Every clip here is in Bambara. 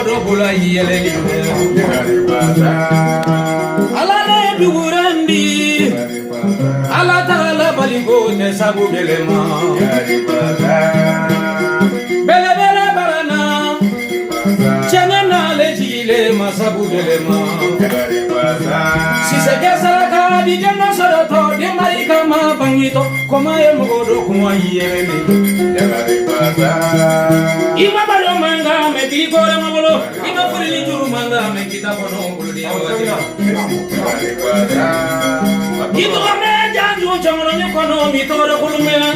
mogodo bula yele alale dugurandi ala taala baliko ne sabu belema bele bele barana chenena lejile masabu belema si se kesara di janna soroto de marika ma bangito koma e mogodo kuma yele ima balo manga me bi gore mabolo ima furi juru manga me kita bono bulu dia itu ame janju jamono nyokono mi toro kulumena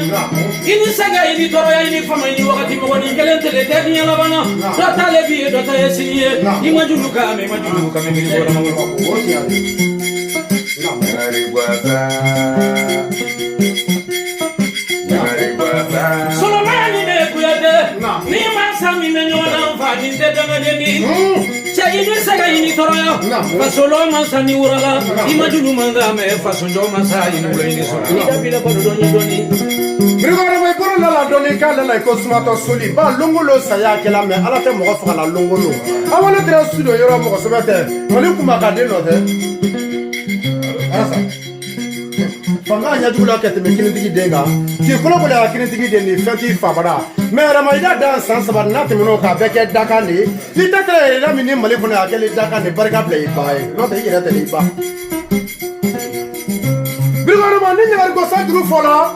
ini saga ini toro ya ini fama ini wakati mo ni kelente le tedi ya labana dota le bi dota yesiye ima julu ka me mi gore mabolo Solomani be kuyade ni masami menyona fadi tedanga deni cha ini saga ini toroyo fasolo masani urala imajulu manga me fasonjo masai ni uleni so ida bila ko doni Brigora be ko la doni kala la ko sumato soli ba longolo saya kala me ala te mo fa la longolo awala tra studio yoro mo so bete mali kuma ka de no de asa fanga nya dula kete me kini digi denga ki kolo bola kini digi de ni feti fabara me rama ida dan san sabar na te mino ka beke daka ni li takale ra mini mali funa akele daka ni barka play bae no te ira te li ba Brigoro ma ni ngar go sa dru fola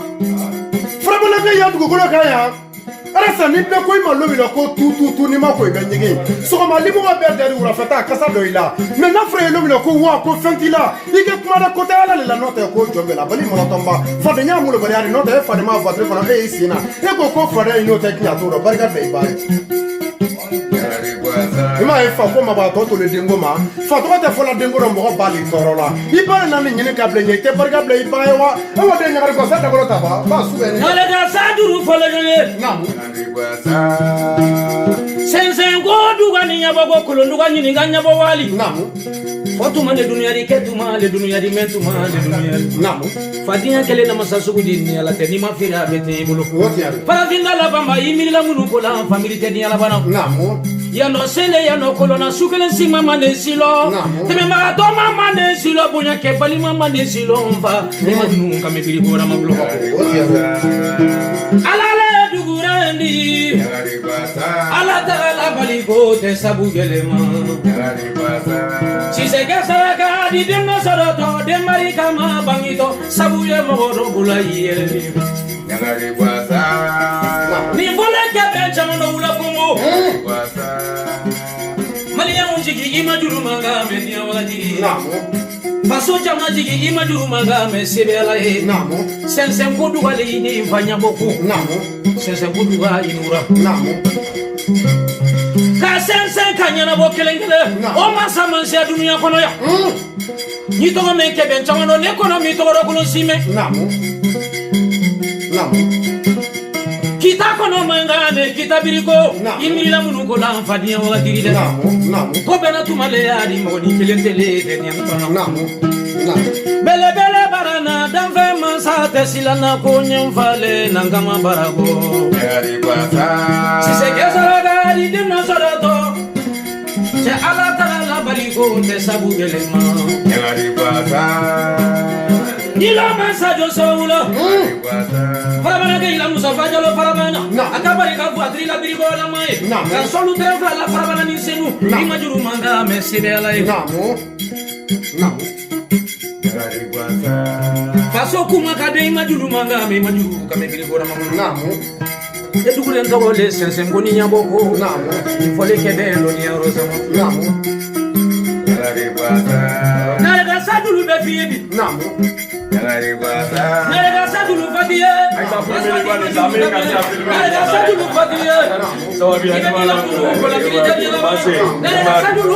frabona ke ya dugo ka ya arasa ni be ko ma lobi ko tu ni ma ko be nyigi so ma libo ba be dari ura fata kasa do ila me na fre lobi ko wa ko fentila ike kuma da ko ta la note ko jombe la bali mo tomba fa de nya mu lo bari ari note fa de ma fa telefona e sina e ko fa de no te kya to do barka be ba ima e fa ko ma ba to le dengo ma fa to te fola dengo ro mo ba li toro la i ba na ni ni ka ble ni te barka ble i ba wa o de nya ko sa da ko ta ba su be ni ale da sa duru fola ni na sensen go duga ni nyabo go kulo duga ni nganya bo wali namu fotuma le dunia ri ketuma le dunia ri mentuma le dunia namu fadia kele na masasugu di ni ala te ni mafira bete bulu para vinga la bamba imili la munu ko la family te ni ala bana namu ya no sele ya no kolona sukele sima mane silo teme ma to mama ne silo bunya ke bali mama ne silo mfa ni madunu kame bili bora mabulo alale dugurandi ala taala baliko te sabu gelema si se kesara di denna soroto de marika ma bangito sabu ye mogodo bulaye ni vole ke be chamono ula kumu Malia unjiki imajuru manga me dia wadi namo faso jama jiki imajuru manga me sebela e namo sensen kodu wali ni mfanya boku namo sensen kodu wa inura namo ka sensen kanyana bokelengele o masa mansia dunia kono ya ni to me ke ben chamono ne kono mi to ro kulo sime namo kita kono mangane kita biriko imila munuko la fadia wa diride namu ko bena tumale ari mo ni kelentele de nyam kono namu bele bele barana damve masate silana ko nyam fale nangama barago ari bata si se kesara di dinna sorato se ala taala bariko te sabu gelema ari bata Ila masa jo solo Farabana ke ila musa fajalo farabana akabari ka buatri la birigo la mai kan solo treva la farabana ni senu imajuru manga mesibela e namu faso kuma ka de imajuru manga me imajuru ka me birigo la namu e dugule ndo le sensen ngoni nyaboko namu ifole ke de lo ni rosa namu Naraga sadulu be fiyebi namu Naraga sadulu fadiye Naraga sadulu fadiye Naraga sadulu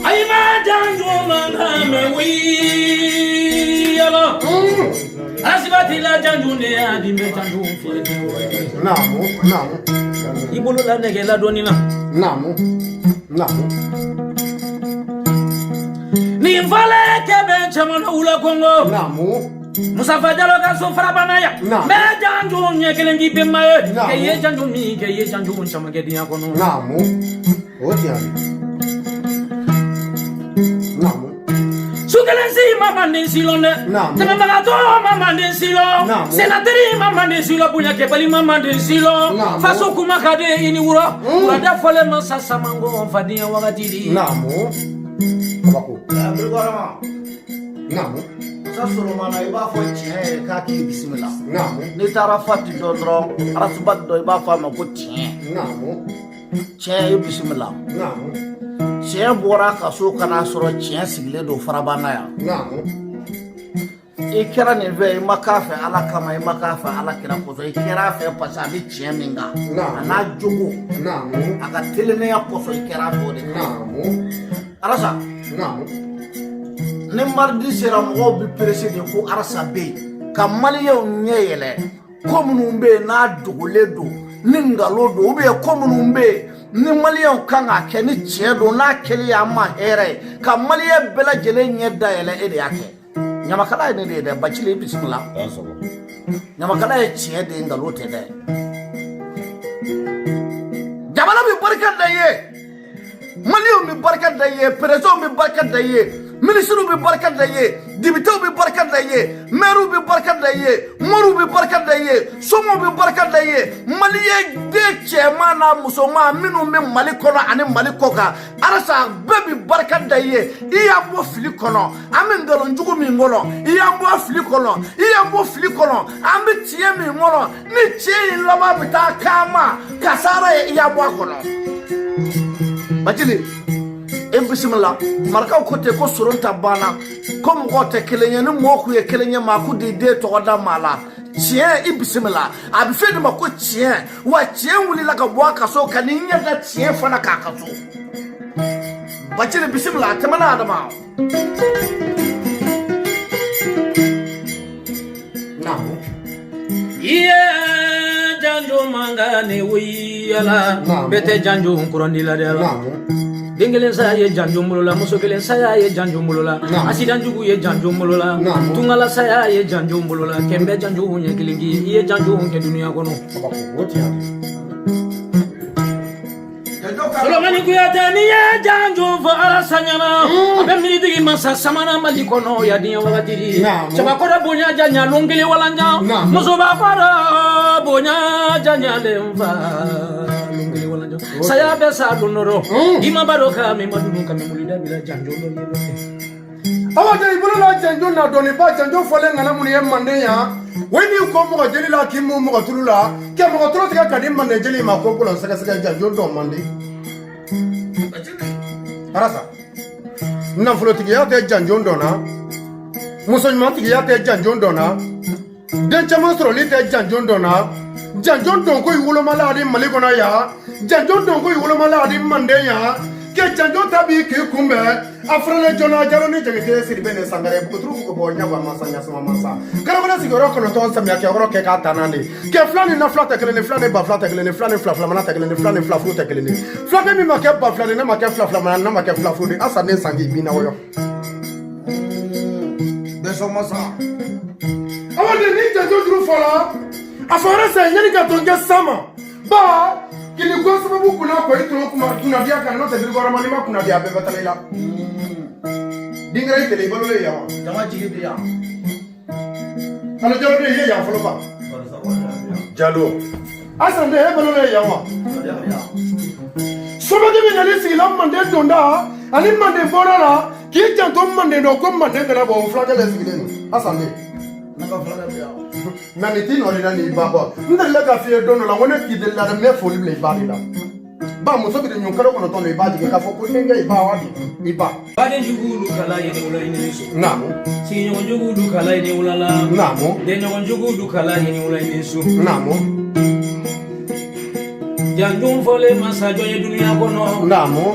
Aima janjo mangame wi yalo asibati la janjo ne adi me janjo fi namu ibulu la nege la donina namu ni vale kebe chamana ula Kongo Namu Musa Fajalo ka so farabana ya me janju nyekelengi be maye ke ye janju mi ke ye janju chama ke dia kono Namu Otiani Namu Sugelensi mama silone Tanga to mama silo Senateri mama silo punya ke pali mama silo faso kuma kade ini ura da fole masa samango fadia wakati di Namu Abako Namu Solomana iba fo tiɲɛ k'a k'i bisimila n'i taara fati dɔ dɔrɔn arasuba dɔ i b'a fɔ a ma ko tiɲɛ tiɲɛ i bisimila tiɲɛ bɔra ka so kana sɔrɔ tiɲɛ sigilen don farabana yan i kɛra nin fɛ i ma k'a fɛ ala kama i ma k'a fɛ ala kira kosɔn i kɛra a fɛ parce que a bɛ tiɲɛ min kan a n'a jogo a ka telennenya kosɔn i kɛra a fɛ o de kan arasa ni mardi sera mɔgɔw bi pressé de ko arasa be ka maliyɛnw ɲɛ yɛlɛ ko minnu be n'a dogolen don ni ngalo don ou bien ko minnu be ni maliyɛnw kan k'a kɛ ni tiɲɛ don n'a kɛli y'an ma hɛrɛ ye ka maliyɛn bɛɛ lajɛlen ɲɛ dayɛlɛ e de y'a kɛ ɲamakala ye ne de ye dɛ Bacili bisimila ɲamakala ye tiɲɛ de ye ngalo tɛ dɛ jamana bi barika da i ye maliyɛnw bi barika da i ye présidents bi barika da i ye ministres bi barika da i ye députés bi barika da i ye maires bi barika da i ye moriw bi barika da i ye somɔgɔw bi barika da i ye maliyɛn den cɛman n'a musoman minnu bɛ Mali kɔnɔ ani Mali kɔ kan arasa bɛɛ bi barika da i ye i y'an bɔ fili kɔnɔ an bɛ ngalonjugu min kɔnɔ i y'an bɔ fili kɔnɔ i y'an bɔ fili kɔnɔ an bɛ tiɲɛ min kɔnɔ ni tiɲɛ in laban bɛ taa k'an ma kasara ye i y'a bɔ a kɔnɔ Bacili e bisimila marakaw ko ten ko soron ta banna ko mɔgɔw tɛ kelen ye ni mɔgɔ kun ye kelen ye maa kun de den tɔgɔ da maa la tiɲɛ i bisimila a bɛ f'e de ma ko tiɲɛ wa tiɲɛ wulila ka bɔ a kaso ka n'i ɲɛ da tiɲɛ fana k'a kaso Bacili bisimila a tɛmɛna adama Iye janjo manga ne wiyala bete janjo kurandila dela Dengelen saya ye janjo mulola muso kelen saya ye janjo mulola asidan jugu ye janjo mulola tungala saya ye janjo mulola kembe janjo nya kilingi ye janjo ke dunia kono Solomani kuyata ni ye janjo fo ala sanyana abe mi digi masa samana mali kono ya dinya wakati chaba koda bonya janya longele walanja muso ba fara bonya janya lemva saya besa donoro ima baroka me madunu kame mulida bila janjo lo yelo awa de ibolo la janjo na doni ba janjo fole ngana mun ye mande ya weni ko mo jeli la kimu mo tulula ke mo tro tika kadi mande jeli ma ko ko saka saka janjo do mande arasa na fulo tiki ya te janjo do na muso nyama tiki ya te janjo do na den chama soro li te janjo do na janjo do ko yulo mala di mali kona ya janjo do ko yulo mala di mande ya ke janjo tabi ke kumbe afrele jona jalo ni jagete sirbe ne sangare butru ko bo nya ba masanya sama masa kala kala sigoro kono ton samya ke oro ke ka tanande ke flani na flata kele ne flani ba flata kele ne flani flafla mana kele ne flani flafru ta kele ne flani mi ma ke ba flani na ma ke flafla mana na ma ke flafru de asa ne sangi bina woyo de so masa awade ni janjo dru fola afara sa nyani ka tonge sama ba kini kwa sababu kuna kwa itu kuna dia kan no tediri gora mali ma kuna dia be batalela dingra ite le balo le ya jama jigi de ya ala jalo de ye ya folo ba jalo asan de he balo le ya wa soba de na le sigi la mande donda ani mande borala ki janto mande no ko mande ngala bo flaga le sigi le asan de naka flaga de ya nani tino ni nani baba ndalla ka fiye dono la wona ki de la me foli le ba la ba mo so bi de nyonkaro kono to le ba ji ka fo ko nenga iba wadi iba Bade jugulu kala yene wala ine so namo si nyon jugulu kala yene wala la namo de nyon jugulu kala yene wala ine so namo janjum fole masajo ye dunia kono namo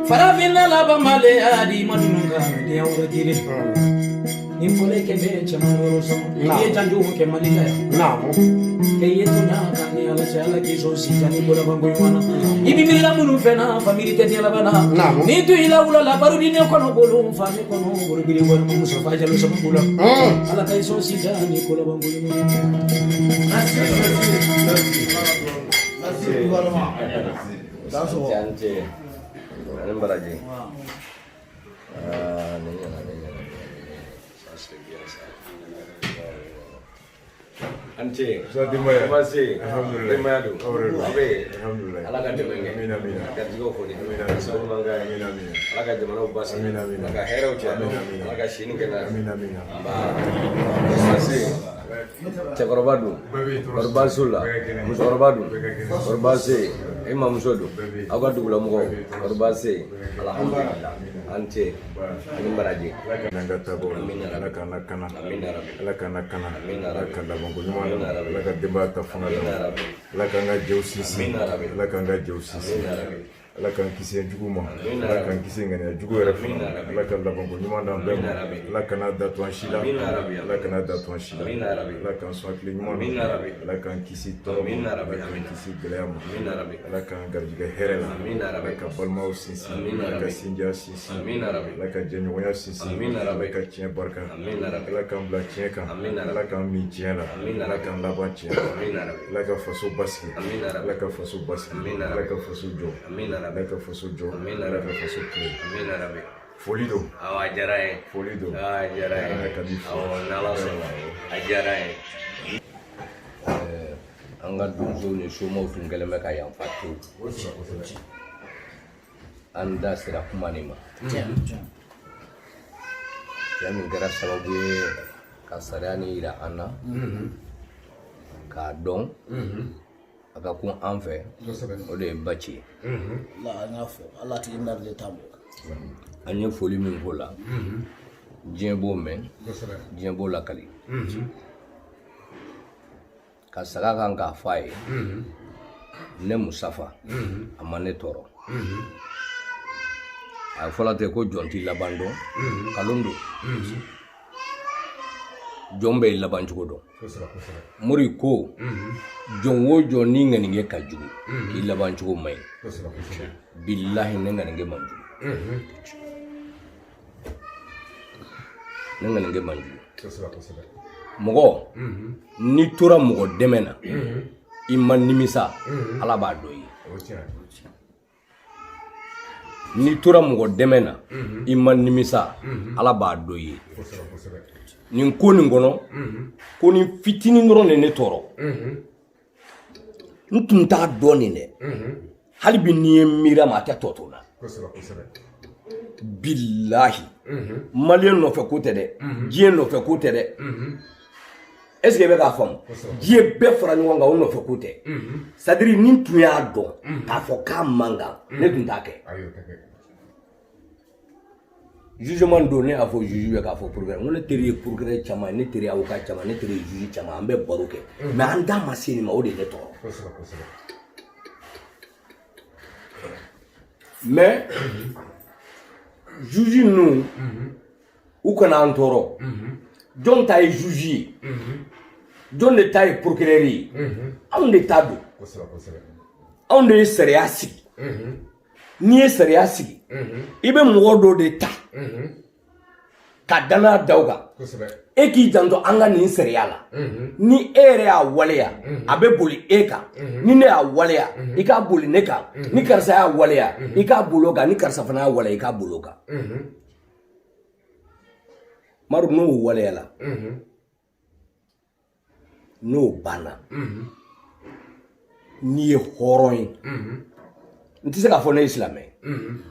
farafina la ba male adi madununga de awra dire ni fole ke be chamaro so ye janju ke malika Namo. ke ye tuna kan ya la chala ki so si jani bola bango ywana ibi bila munu fena family te la bana ni tu ila ula la baru ni ko no bolu fa ni ko no bolu bi wala mu so fa jalo so bula ala kai so si jani ko la bango ywana That's all. Jante. Baraji. Ante. So dimaya. Masih. Alhamdulillah. Dimaya tu. Abe. Alhamdulillah. Ala kan demenge. Amin amin. Kan juga kau ni. Amin amin. So mangga. Amin amin. Ala kan zaman ubas. Amin amin. Ala kan hero je. Amin amin. Ala kan sini kena. Amin amin. Masih. Cekorobadu. Korbal sulla. Musorobadu. Korbase. Imam musodu. Aku tu gula muko. Korbase. Alhamdulillah. Ante. Ini baraji. Nanga tabo. Ala kana kana. Ala kana kana. Ala kana bangu nyuma. Ala kana demba tafuna. Ala kana jeusi. Ala kana jeusi. Ala kan kisi juguma. Ala kan kisi ngani jugu yɛrɛ fana. Ala kan labanko ɲuman d'an bɛɛ ma. Ala kana datu an si la. Ala kana datu an si la. Ala kan sɔn hakili ɲuman na. Ala kan kisi tɔɔrɔ ma. Ala kan kisi gɛlɛya ma. Ala kan garijɛgɛ hɛrɛ la. Ala ka balimaw sinsin. Ala ka sindiya sinsin. Ala ka jɛɲɔgɔnya sinsin. Ala ka tiɲɛ barika. Ala kan bila tiɲɛ kan. Ala kan min tiɲɛ la. Ala kan laban tiɲɛ la. Ala ka faso basigi. Ala ka faso basigi. Ala ka faso jɔ. Ala ka faso jɔ. Ala ka faso kile. Foli do. Awak jarai. Foli do. Jarai. Ala ka di fo. Awak nalasong. Jarai. Angkat bunso ni semua tun keleme ka yang fatu. Anda sira kuma ni ma. Jami gara sababu ye kasarani ira ana. Ka dong. Aka kun an fɛ o de ye baci La an y'a fɔ ala tigi na de t'a bɔ. an ye foli min k'o la diɲɛ b'o mɛn diɲɛ b'o lakali ka saga kan k'a fɔ a ye ne Musafa a ma ne tɔɔrɔ a fɔla ten ko jɔn t'i laban dɔn kalon don jɔn bɛ laban cogo dɔn Mori ko jɔn o jɔn ni ŋanige ka jugu k'i laban cogo man ɲi billahi ne ŋanige man jugu ne ŋanige man jugu mɔgɔ n'i tora mɔgɔ dɛmɛ na i ma nimisa Ala b'a dɔn i ye n'i tora mɔgɔ dɛmɛ na i ma nimisa Ala b'a dɔn i ye nin ko nin kɔnɔ ko ni fitinin dɔrɔn de ne tɔɔrɔ n tun t'a dɔn nin dɛ hali bi n'i ye miira ma a tɛ tɔ to la billahi maliyɛn nɔfɛ ko tɛ dɛ diɲɛ nɔfɛ ko tɛ dɛ est-ce que i bɛ k'a faamu diɲɛ bɛɛ fara ɲɔgɔn kan o nɔfɛ ko tɛ c'est à dire ni tun y'a dɔn k'a fɔ k'a man kan ne tun t'a kɛ jugement don ne y'a fɔ juge bɛ k'a fɔ procureur ko ne teri ye procureur caman ne teri ye avocat caman ne teri ye juge caman an bɛ baro kɛ mais an da ma se nin ma o de ye ne tɔɔrɔ mais juge ninnu u kana an tɔɔrɔ jɔn ta ye juge ye jɔn de ta ye procureur ye anw de ta don anw de ye sariya sigi n'i ye sariya sigi i bɛ mɔgɔ dɔ de ta ka danaya da o kan e k'i janto an ka nin sariya la ni e yɛrɛ y'a waleya a bɛ boli e kan ni ne y'a waleya i k'a boli ne kan ni karisa y'a waleya i k'a boli o kan ni karisa fana y'a waleya i k'a boli o kan Maru n'o waleyala n'o banna n'i ye hɔrɔn ye n tɛ se k'a fɔ ne ye silamɛ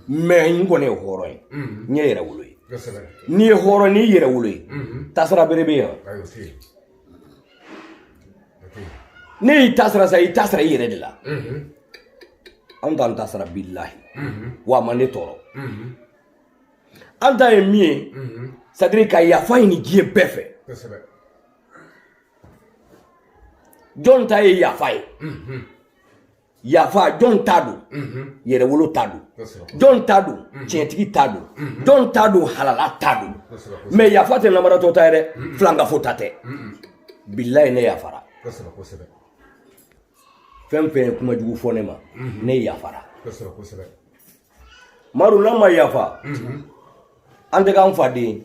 mais n kɔni ye hɔrɔn ye n ye yɛrɛ wolo ye n'i ye hɔrɔn n'i yɛrɛ wolo ye tasira bere bɛ yan ne y'i tasira sa i tasira i yɛrɛ de la an t'an tasira billahi wa a ma ne tɔɔrɔ an ta ye min ye c'est à dire ka yafa ɲini diɲɛ bɛɛ fɛ jɔn ta ye yafa ye yafa jɔn ta don yɛrɛwolo ta don jɔn ta don tiɲɛtigi ta don jɔn ta don halala ta don mais yafa tɛ namaratɔ ta ye dɛ filangafo ta tɛ bilayi ne yafara fɛn fɛn ye kuma jugu fɔ ne ma ne yafara Maru n'a ma yafa an tɛ k'an faden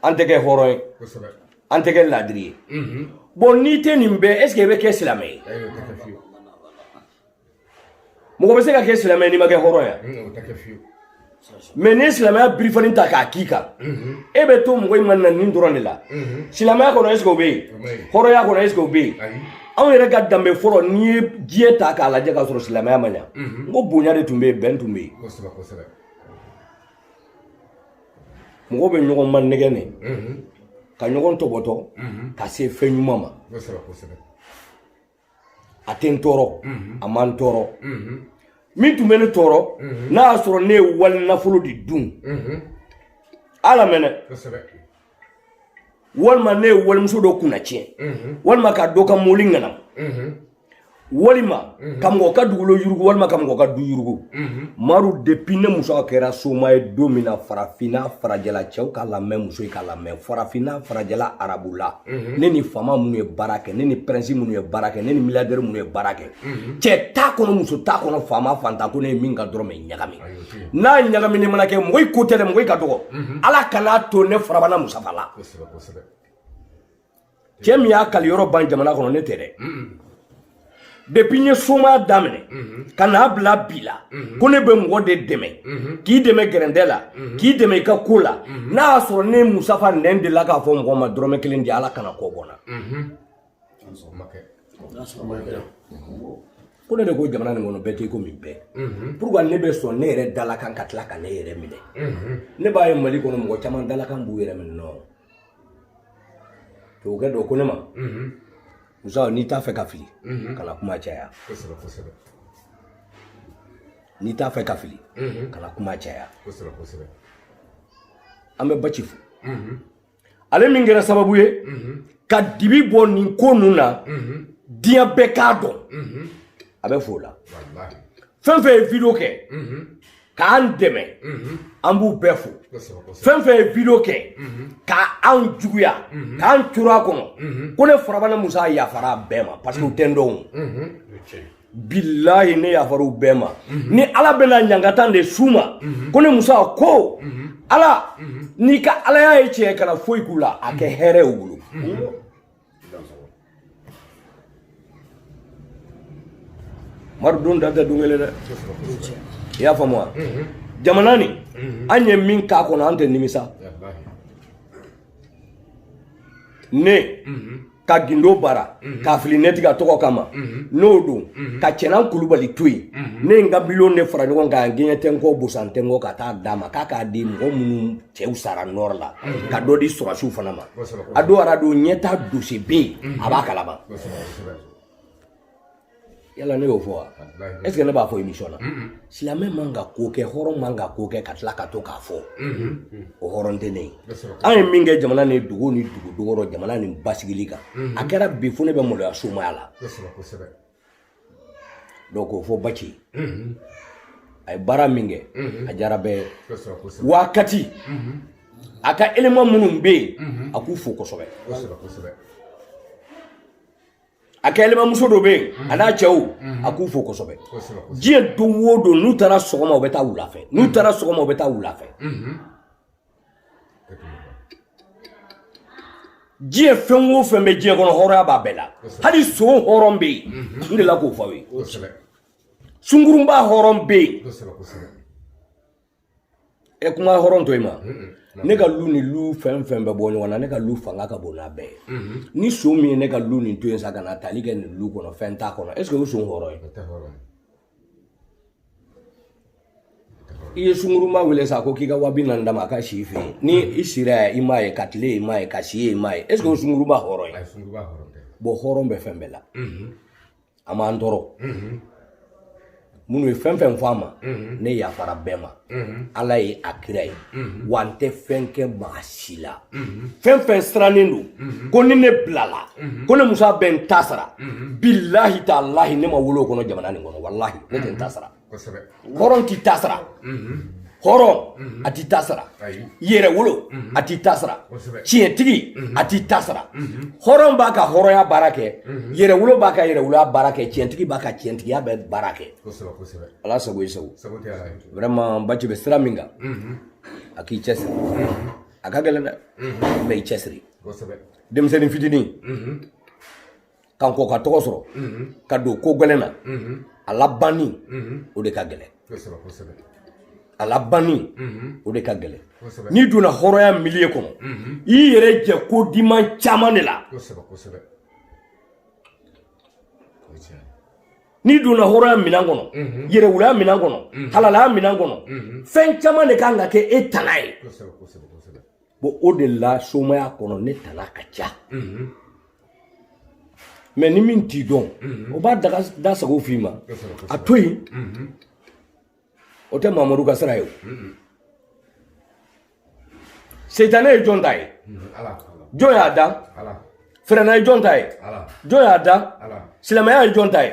an tɛ kɛ hɔrɔn ye an tɛ kɛ ladiri ye bon n'i tɛ nin bɛɛ est-ce que i bɛ kɛ silamɛ ye mɔgɔ bɛ se ka kɛ silamɛ n'i ma kɛ hɔrɔn ye mais ni silamɛya birifani ta k'a k'i kan e bɛ to mɔgɔ in ma na nin dɔrɔn de la silamɛya kɔnɔ est-ce que o bɛ yen hɔrɔnya kɔnɔ est-ce que o bɛ yen anw yɛrɛ ka danbe fɔlɔ n'i ye diɲɛ ta k'a lajɛ k'a sɔrɔ silamɛya ma ɲa n ko bonya de tun bɛ yen bɛn tun bɛ yen mɔgɔw bɛ ɲɔgɔn ma nɛgɛ ne ka ɲɔgɔn tɔbɔtɔ ka se fɛn ɲuman ma a tɛ n tɔɔrɔ a ma n tɔɔrɔ min tun bɛ ne tɔɔrɔ n'a y'a sɔrɔ ne ye wali nafolo de dun ala mɛnɛ walima ne ye walimuso dɔ kunna tiɲɛ walima ka dɔ ka mɔbili ŋanama walima ka mɔgɔ ka dugukolo yurugu walima ka mɔgɔ ka du yurugu Maru depuis ne muso kɛra soma ye don min na farafinna farajɛla cɛw ka lamɛn muso ka lamɛn farafinna farajɛla arabu la ne ni fama minnu ye baara kɛ ne ni prince minnu ye baara kɛ ne ni milliardaire minnu ye baara kɛ cɛ t'a kɔnɔ muso t'a kɔnɔ fama fantan ko ne ye min ka dɔrɔn mɛ ɲagami n'a ɲagami ne mana kɛ mɔgɔ i ko tɛ dɛ mɔgɔ i ka dɔgɔ ala kan'a to ne farabana musafa la cɛ min y'a kali yɔrɔ ban jamana kɔnɔ ne tɛ dɛ depuis n ye soma daminɛ ka n'a bila bi la ko ne bɛ mɔgɔ de dɛmɛ k'i dɛmɛ gɛrɛndɛ la k'i dɛmɛ i ka ko la n'a y'a sɔrɔ ne musafa nɛn de la k'a fɔ mɔgɔ ma dɔrɔmɛ kelen di ala kana kɔ bɔ n na ko ne de ko jamana nin kɔnɔ bɛɛ tɛ komi bɛɛ pourquoi ne bɛ sɔn ne yɛrɛ dalakan ka tila ka ne yɛrɛ minɛ ne b'a ye Mali kɔnɔ mɔgɔ caman dalakan b'u yɛrɛ minɛ nɔ tubabukɛ dɔ ko ne ma Musa n'i t'a fɛ ka fili kana kuma caya n'i t'a fɛ ka fili kana kuma caya an bɛ Baci fo ale min kɛra sababu ye ka dibi bɔ nin ko ninnu na diɲɛ bɛɛ k'a dɔn a bɛ fo la fɛn fɛn ye video kɛ k'an dɛmɛ an b'u bɛɛ fo fɛn fɛn ye video kɛ k'an juguya k'an turu a kɔnɔ ko ne farabana Musa yafara bɛɛ ma parce que u tɛ n dɔn bilahi ne yafar'u bɛɛ ma ni ala bɛna ɲangatan de s'u ma ko ne Musa ko ala n'i ka alaya ye tiɲɛ kana foyi k'u la a kɛ hɛrɛ y'u bolo Maru don da tɛ don kelen dɛ i y'a faamu wa jamana nin an ye min k'a kɔnɔ an tɛ nimisa ne ka gindo baara k'a fili ne tigɛ tɔgɔ kama n'o don ka Cɛna Kulubali to yen ne ye n ka miliyɔn de fara ɲɔgɔn kan gɛɲɛ tɛ n kɔ busan tɛ n kɔ ka taa d'a ma k'a k'a di mɔgɔ minnu cɛw sara nɔrɔ la ka dɔ di sɔrɔsiw fana ma a don arajo ɲɛta dossier bɛ yen a b'a kalama yala ne y'o fɔ wa est-ce que ne b'a fɔ émission na silamɛ man ka ko kɛ hɔrɔn man ka ko kɛ ka tila ka to k'a fɔ o hɔrɔn tɛ ne ye an ye min kɛ jamana ni dugu dɔgɔrɔ jamana ni basigili kan a kɛra bi fo ne bɛ maloya somaya la donc k'o fɔ Baci a ye baara min kɛ a diyara bɛɛ wa Kati a ka élément minnu bɛ yen a k'u fo kosɛbɛ a ka élément-muso dɔ bɛ yen a n'a cɛw a k'u fo kosɛbɛ diɲɛ don o don n'u taara sɔgɔma u bɛ taa wula fɛ n'u taara sɔgɔma u bɛ taa wula fɛ diɲɛ fɛn o fɛn bɛ diɲɛ kɔnɔ hɔrɔnya b'a bɛɛ la hali so hɔrɔn bɛ yen n delila k'o fɔ aw ye sunkurunba hɔrɔn bɛ yen kuma hɔrɔn to yen ma ne ka lu ni lu fɛn fɛn bɛ bɔ ɲɔgɔn na ne ka lu fanga ka bon n'a bɛɛ ye ni so min ye ne ka lu nin to yen sa ka na tali kɛ nin lu kɔnɔ fɛn t'a kɔnɔ est-ce que o so hɔrɔn ye i ye sunkurunba wele sa ko k'i ka 40,000 d'a ma a ka si fɛ yen ni i sira i m'a ye ka tile i m'a ye ka si i m'a ye est-ce que o sunkurunba hɔrɔn ye bon hɔrɔn bɛ fɛn bɛɛ la a m'an tɔɔrɔ minnu ye fɛn fɛn fɔ a ma ne yafara bɛɛ ma ala ye a kira ye wa n tɛ fɛn kɛ maa si la fɛn fɛn sirannen don ko ni ne bilala ko ne musa bɛ n ta sara bilahi ta'alahi ne ma wolo o kɔnɔ jamana nin kɔnɔ walahi ne tɛ n ta sara hɔrɔn t'i ta sara hɔrɔn a t'i ta sara yɛrɛwolo a t'i ta sara tiɲɛtigi a t'i ta sara hɔrɔn b'a ka hɔrɔnya baara kɛ yɛrɛwolo b'a ka yɛrɛwoloya baara kɛ tiɲɛtigi b'a ka tiɲɛtigiya bɛ baara kɛ ala sago i sago vraiment Baci bɛ sira min kan a k'i cɛsiri a ka gɛlɛn dɛ mais i cɛsiri denmisɛnnin fitinin kan kɔ ka tɔgɔ sɔrɔ ka don ko gɛlɛn na a labanni o de ka gɛlɛn a labanni o de ka gɛlɛn n'i donna hɔrɔnya milieu kɔnɔ i yɛrɛ jɛ ko diman caman de la n'i donna hɔrɔnya minan kɔnɔ yɛrɛwoloya minan kɔnɔ halalaya minan kɔnɔ fɛn caman de kan ka kɛ e tana ye bon o de la somaya kɔnɔ ne tana ka ca mais ni min t'i dɔn o b'a da sago f'i ma a to yen o tɛ Mamadu ka sira ye o Seitanɛ ye jɔn ta ye jɔn y'a da Fɛrɛna ye jɔn ta ye jɔn y'a da Silamɛya ye jɔn ta ye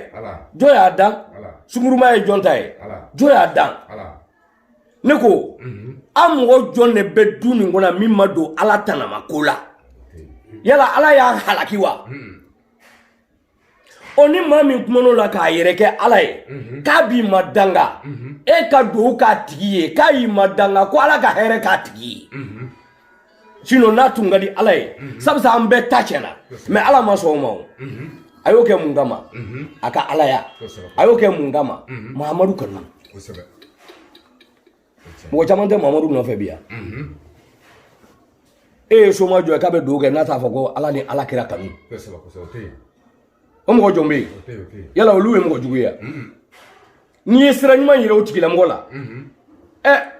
jɔn y'a da Sunguruma ye jɔn ta ye jɔn y'a da ne ko an mɔgɔ jɔn de bɛ du nin kɔnɔ min ma don Ala tanama ko la yala Ala y'a halaki wa o ni maa min kuman'o la k'a yɛrɛ kɛ Ala ye k'a b'i ma danga e ka dugawu k'a tigi ye k'a y'i ma danga ko Ala ka hɛrɛ k'a tigi ye sinon n'a tun ka di Ala ye sabisa an bɛɛ ta tiɲɛna mais Ala ma sɔn o ma o a y'o kɛ mun kama a ka Alaya a y'o kɛ mun kama Mahamadu kanu mɔgɔ caman tɛ Mahamadu nɔfɛ bi yan e ye soma jɔ k'a bɛ dugawu kɛ n'a t'a fɔ ko Ala ni Ala kira kanu o mɔgɔ jɔn bɛ yen yala olu ye mɔgɔ jugu ye n'i ye sira ɲuman yira o tigilamɔgɔ la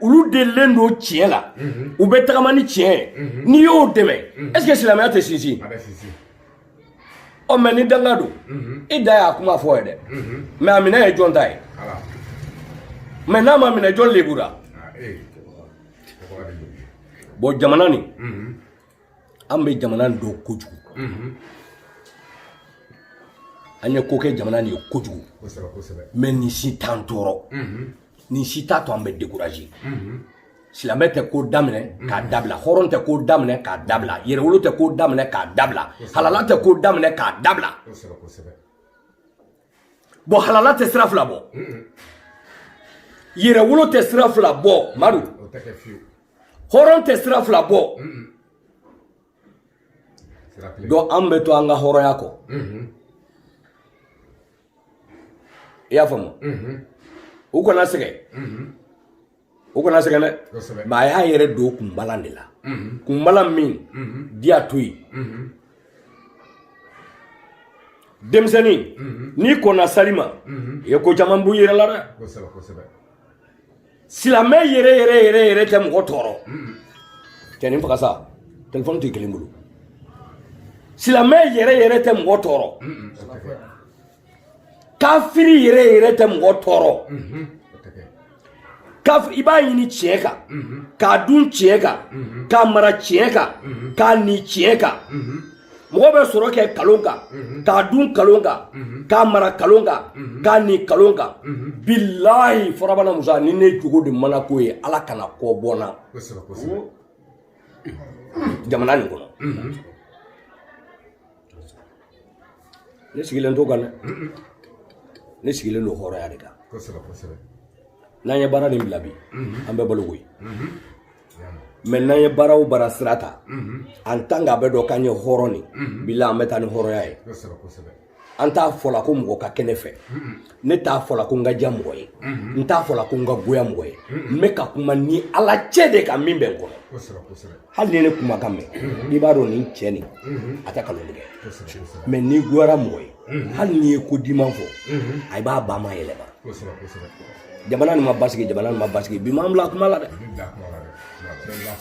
olu delilen don tiɲɛ la u bɛ tagama ni tiɲɛ ye n'i y'o dɛmɛ est-ce que silamɛya tɛ sinsin mais ni danga don i da y'a kuma fɔ ye dɛ mais a minɛ ye jɔn ta ye mais n'a ma minɛ jɔn lebura bon jamana nin an bɛ jamana nin dɔn kojugu an ye ko kɛ jamana nin ye kojugu mais nin si t'an tɔɔrɔ nin si t'a to an bɛ découragé silamɛ tɛ ko daminɛ k'a dabila hɔrɔn tɛ ko daminɛ k'a dabila yɛrɛwolo tɛ ko daminɛ k'a dabila halala tɛ ko daminɛ k'a dabila bon halala tɛ sira fila bɔ yɛrɛwolo tɛ sira fila bɔ Madu hɔrɔn tɛ sira fila bɔ donc an bɛ to an ka hɔrɔnya kɔ i y'a faamu u kana sɛgɛn o kana sɛgɛn dɛ mais a y'a yɛrɛ don kunbalan de la kunbalan min di a to yen denmisɛnnin n'i kɔnna sali ma i ye ko caman b'u yɛrɛ la dɛ silamɛ yɛrɛ tɛ mɔgɔ tɔɔrɔ cɛnin faga sa téléphone tɛ kelen bolo silamɛ yɛrɛ tɛ mɔgɔ tɔɔrɔ kafiri yɛrɛ tɛ mɔgɔ tɔɔrɔ i b'a ɲini tiɲɛ kan k'a dun tiɲɛ kan k'a mara tiɲɛ kan k'a ni tiɲɛ kan mɔgɔ bɛ sɔrɔ kɛ kalon kan k'a dun kalon kan k'a mara kalon kan k'a ni kalon kan bilahi farabana musa ni ne jogo de mana ko ye Ala kana kɔ bɔ n na jamana nin kɔnɔ ne sigilen t'o kan dɛ ne sigilen don hɔrɔnya de kan n'an ye baara nin bila bi an bɛ balo koyi mais n'an ye baara o baara sira ta en tant que a bɛ dɔn k'an ye hɔrɔn nin bila an bɛ taa ni hɔrɔnya ye an t'a fɔla ko mɔgɔ ka kɛ ne fɛ ne t'a fɔla ko n ka diya mɔgɔ ye n t'a fɔla ko n ka goya mɔgɔ ye n bɛ ka kuma ni Ala cɛ de kan min bɛ n kɔnɔ hali ni ne kumakan mɛn i b'a dɔn nin cɛ nin a tɛ kalon tigɛ mais n'i goyara mɔgɔ ye hali n'i ye ko diman fɔ a b'a ba ma yɛlɛma jamana nin ma basigi bi m'an bila kuma la dɛ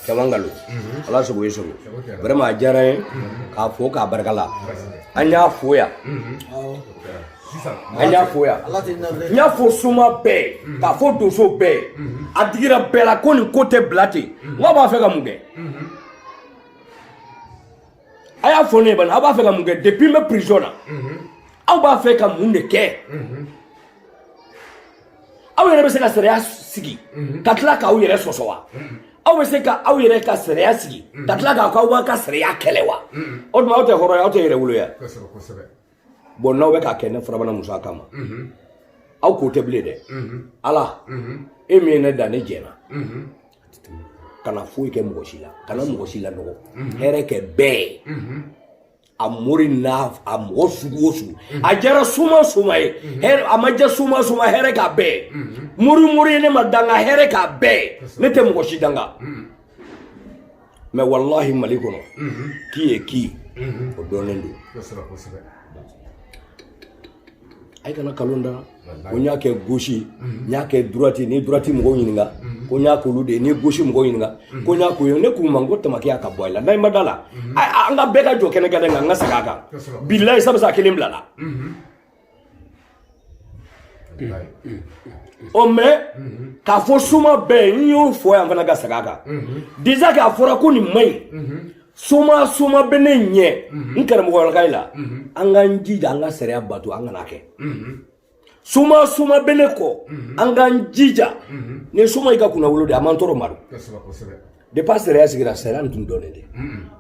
caman nkalon Ala sago i sago vraiment a diyara n ye k'a fo k'a barikala an y'a fo yan anya foya nya fo suma be ka fo doso be adigira bela ko ni côté blati wa ba fe ka munge aya fo ne ban aba fe ka munge depuis me prison na aw ba fe ka munde ke aw yere be se ka sere sigi ka tla ka aw yere sosowa aw be se ka aw yere ka sere sigi ka tla ka wa ka sere kelewa o duma o te horo ya o te yere wulu ya bon n'aw bɛ k'a kɛ ne farabana musa kama aw k'o tɛ bilen dɛ ala e min ye ne da ne jɛna kana foyi kɛ mɔgɔ si la kana mɔgɔ si la nɔgɔ hɛrɛ kɛ bɛɛ a mori n'a a mɔgɔ sugu o sugu a jɛra suma suma ye a ma jɛ suma suma hɛrɛ k'a bɛɛ mori ye ne ma danga hɛrɛ k'a bɛɛ ne tɛ mɔgɔ si danga mais wallahi mali kɔnɔ ki ye ki o dɔnnen don ay kana kalonda ko nya ke gauche nya ke droite ni droite mo ɲininga ko nya ko lude ni gauche mo ɲininga ko nya ko ne ku mango tamaki aka boyla nay madala anga beka jo kene gade nga saka ka billahi sabsa kelim blala o me ka fo suma be nyo fo ya fana ga saka ka déjà ka fora ko ni mai suma bene nye nkara mo wala kaila anga njija anga seria batu anga nake suma bene ko anga njija ne suma ika kuna wolo de amantoro maru de pas seria sigira seria ntun donne de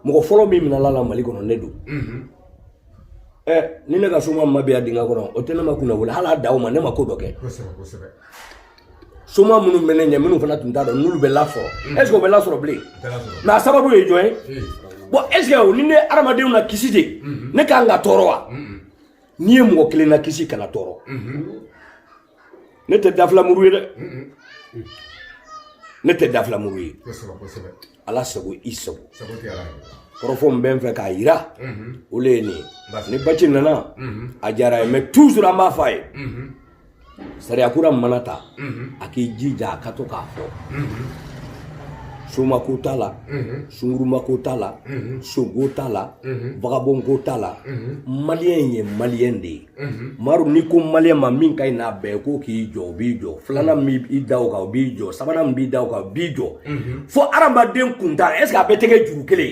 mo folo mi mina lala mali kono nedu ni ne ga suma mabe adinga kono o tena makuna wolo hala dawo ma ne makodo ke suma munu bene nye munu fana tunta do nulu be la fo est-ce que be la soro blé na sababu e joy bon est-ce que ni ne aramadenw na kisi de ne ka nga toro wa ni e mo kele na kisi kana toro ne te dafla muru de ne te dafla muru ala sago isago profo mbem fe ka ira ole ni bacin nana ajara mais toujours amba fay sare akura manata aki jija kato ka fo suma ko tala sunguruma ko tala sogo tala vagabond ko tala malien ye malien de maru ni ko malien ma min kay na be ko ki jo bi jo flana mi idaw ka bi jo sabana mi idaw ka bi jo fo aramba den kunta est ce que abetege juru kele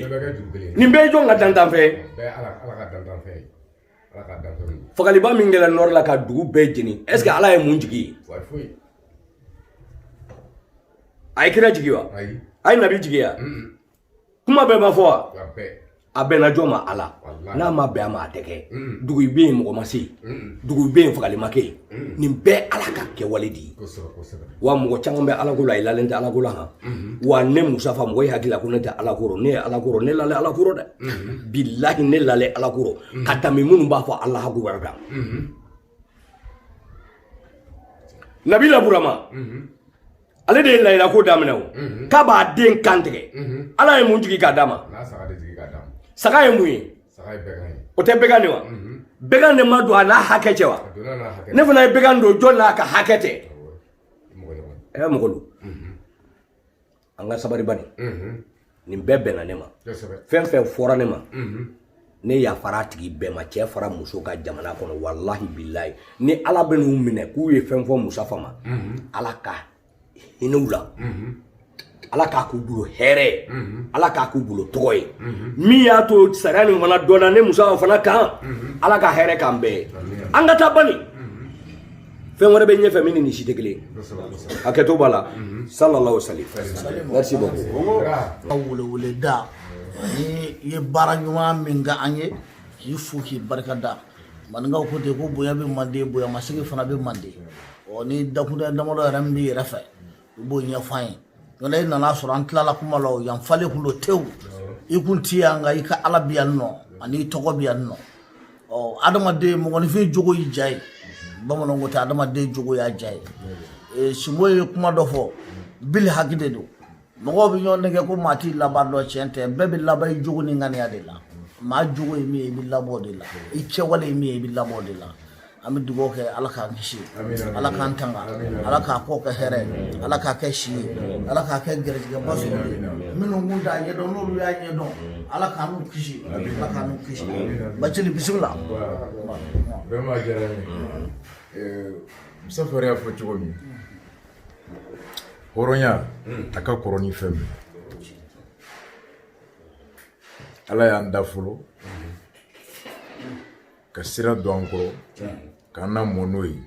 ni be jo nga dandan fe ala ka dandan fe fakaliba min gela nor la ka dugu be jini est ce que ala ye mun jigi ay kira jigi wa ay nabi jigi ya kuma be ma fo abena joma ala na ma be ma teke dugu be mo ma si dugu be fakalima ke ni be ala ka ke walidi wa mo chango be ala ko la ilale ala ko la ha wa ne musafa mo hakila ko ne ta ala ko ne lale ala ko de billahi ne lale ala ko katami mun ba fo allah ko warga nabi la burama ale de la ila ko damna ka ba den kantege ala e mun jigi ka dama na saga de jigi ka dama saga e muyi saga e begani o te begani wa begani ma do ala hakete wa ne fana e begani do jonna ka hakete mugolu anga sabari bani ni bebe na nema fen fora nema ne ya faratigi be ma che fara muso ka jamana kono wallahi billahi ni ala benu mine ku ye fen fo musafa ma ala ka inula ala ka ku bulo here ala ka ku bulo toy mi ya to sarani wana dona ne musa fana kan ala ka here kan be anga tabani fen wara be nyefe mini ni shitekele aketo bala sallallahu alaihi wasallam merci beaucoup wule da ni ye bara nyuma minga anye ki fuki barka da man nga ko te ko boya be mande boya masigi fana be mande o ni dakuda damalo rambi rafa bo nya fayin wala ina na sura antla la kuma lo yan fale kulo tew ikunti anga ika ala bianno ani togo bianno o adama de mo ngoni fi jogo yi jay bamono ngota adama de jogo ya jay simoy kuma do fo bil hakide do mo bi nyon nge ko mati la bando chente bebe la bay jogo ni ngani adela ma jogo mi bi la bodela ice wala mi bi la bodela ami dugo ke ala ka ngishi ala ka ntanga ala ka ko ka here ala ka ka shi ala ka ka gerje ga baso minu munda ye do no ya ye do ala ka nu kishi ala ka nu kishi bacili bismillah vraiment diyara n ye Mustafa y'a fɔ cogo min hɔrɔnya a ka kɔrɔ ni fɛn bɛɛ Ala y'an da fɔlɔ ka sira don an kɔrɔ k'an na mɔ n'o ye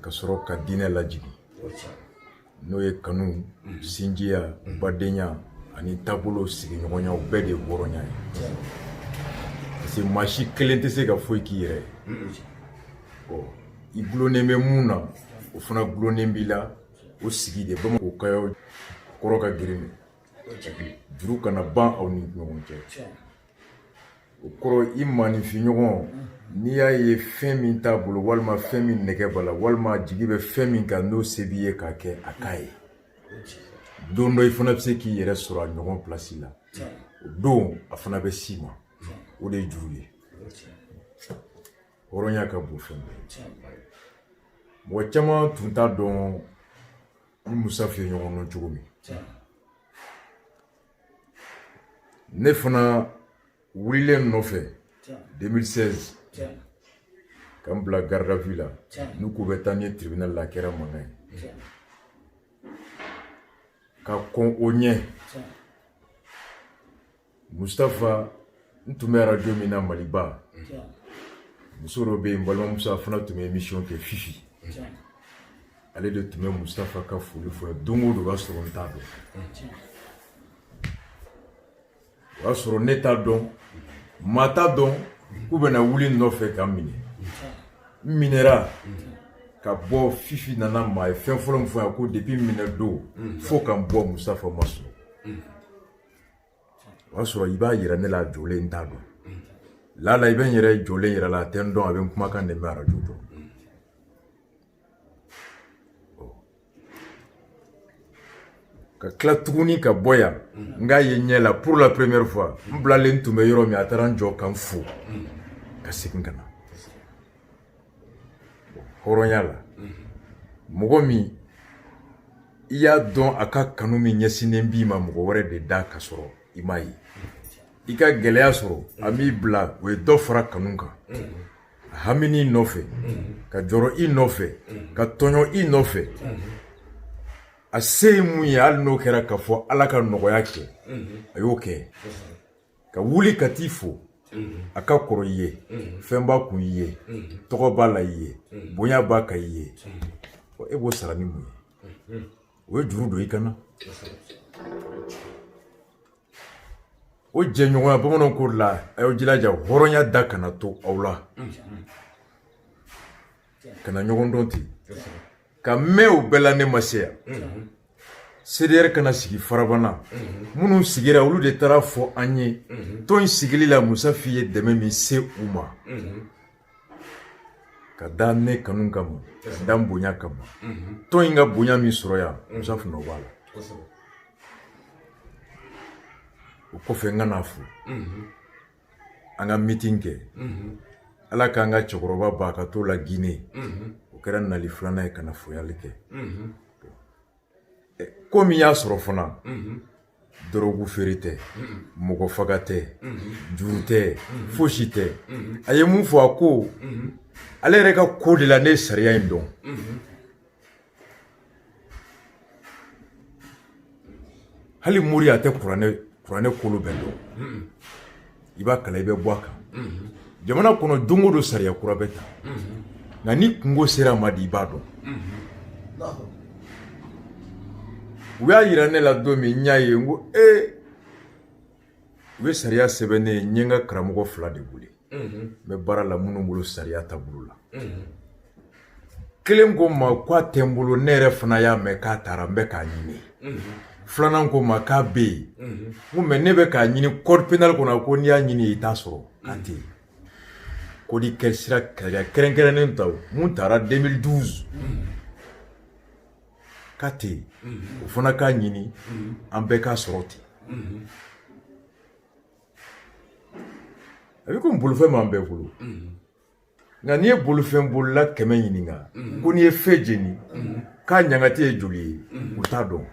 ka sɔrɔ ka diinɛ lajigin n'o ye kanu sinjiya badenya ani taabolo sigiɲɔgɔnya o bɛɛ de ye hɔrɔnya ye parce que maa si kelen tɛ se ka foyi k'i yɛrɛ ye i gulonnen bɛ mun na o fana gulonnen b'i la o sigi de bama o kayaw kɔrɔ ka girin juru kana ban aw ni ɲɔgɔn cɛ o kɔrɔ i maanifinɲɔgɔn n'i y'a ye fɛn min t'a bolo walima fɛn min nɛgɛ b'a la walima jigi bɛ fɛn min kan n'o se b'i ye k'a kɛ a k'a ye don dɔ i fana bɛ se k'i yɛrɛ sɔrɔ a ɲɔgɔn pilasi la o don a fana bɛ s'i ma o de ye juru ye hɔrɔnya ka bon fɛn bɛɛ mɔgɔ caman tun t'a dɔn ni Musafu ye ɲɔgɔn dɔn cogo min ne fana wulilen nɔfɛ 2016 k'an bila garde à vue la n'u ko bɛ taa n ye tribunal la a kɛra mankan ye ka kɔn o ɲɛ Mustafa n tun bɛ radio min na Maliba muso dɔ bɛ yen n balimamuso a fana tun bɛ émission kɛ Fifi ale de tun bɛ Mustafa ka foli fɔ don o don o b'a sɔrɔ n t'a dɔn o y'a sɔrɔ ne t'a dɔn maa t'a dɔn k'u bɛna wuli nɔfɛ ka minɛ n minɛra ka bɔ Fifi nana maa ye fɛn fɔlɔ min fɔ yan ko depuis minɛ don fo ka n bɔ Mustafa ma sɔrɔ o y'a sɔrɔ i b'a yira ne la jɔlen n t'a dɔn lala i bɛ n yɛrɛ jɔlen yɛrɛ la a tɛ n dɔn a bɛ n kumakan de mɛn radio dɔn ka tila tuguni ka bɔ yan n k'a ye ɲɛ la pour la première fois n bilalen tun bɛ yɔrɔ min a taara n jɔ ka n fo ka segin ka na hɔrɔnya la mɔgɔ min i y'a dɔn a ka kanu min ɲɛsinnen b'i ma mɔgɔ wɛrɛ de da ka sɔrɔ i m'a ye i ka gɛlɛya sɔrɔ a m'i bila o ye dɔ fara kanu kan a hamini i nɔfɛ ka jɔrɔ i nɔfɛ ka tɔɲɔ i nɔfɛ a se ye mun ye hali n'o kɛra k'a fɔ Ala ka nɔgɔya kɛ a y'o kɛ ka wuli ka t'i fo a ka kɔrɔ i ye fɛn b'a kun i ye tɔgɔ b'a la i ye bonya b'a kan i ye e b'o sara ni mun ye o ye juru don i kana o jɛɲɔgɔnya bamananw ko la a y'aw jilaja hɔrɔnya da kana to aw la kana ɲɔgɔn dɔn ten ka mɛn o bɛɛ la ne ma se yan CDR kana sigi farabana minnu sigira olu de taara fɔ an ye tɔn sigili la Musafu ye dɛmɛ min se u ma ka da ne kanu kama ka da n bonya kama tɔn in ka bonya min sɔrɔ yan Musafu nɔ b'a la o kɔfɛ n ka n'a fo an ka meeting kɛ Ala k'an ka cɛkɔrɔba ba ka t'o la Guinée o kɛra nali filanan ye ka na foyali kɛ ko min y'a sɔrɔ fana dɔrɔgu feere tɛ mɔgɔ faga tɛ juru tɛ fosi tɛ a ye mun fɔ a ko ale yɛrɛ ka ko de la ne sariya in dɔn hali mori a tɛ kuranɛ kolo bɛɛ dɔn i b'a kala i bɛ bɔ a kan jamana kɔnɔ don o don sariya kura bɛ ta nka ni kungo sera a ma di i b'a dɔn u y'a yira ne la don min n y'a ye n ko u ye sariya sɛbɛn ne ye n ye n ka karamɔgɔ 2 de wele n bɛ baara la minnu bolo sariya taabolo la kelen ko n ma k'a tɛ n bolo ne yɛrɛ fana y'a mɛn k'a taara n bɛ k'a ɲini filanan ko n ma k'a bɛ yen n ko mɛ ne bɛ k'a ɲini code pénal kɔnɔ ko n'i y'a ɲini i t'a sɔrɔ k'a tɛ yen ko di kɛ sira kɛrɛnkɛrɛnnen ta mun taara 2012 k'a tɛ yen o fana k'a ɲini an bɛɛ k'a sɔrɔ ten a bɛ komi bolofɛn b'an bɛɛ bolo nka n'i ye bolofɛn bolila 100 ɲininka ko n'i ye fɛn jeni k'a ɲangati ye joli ye u t'a dɔn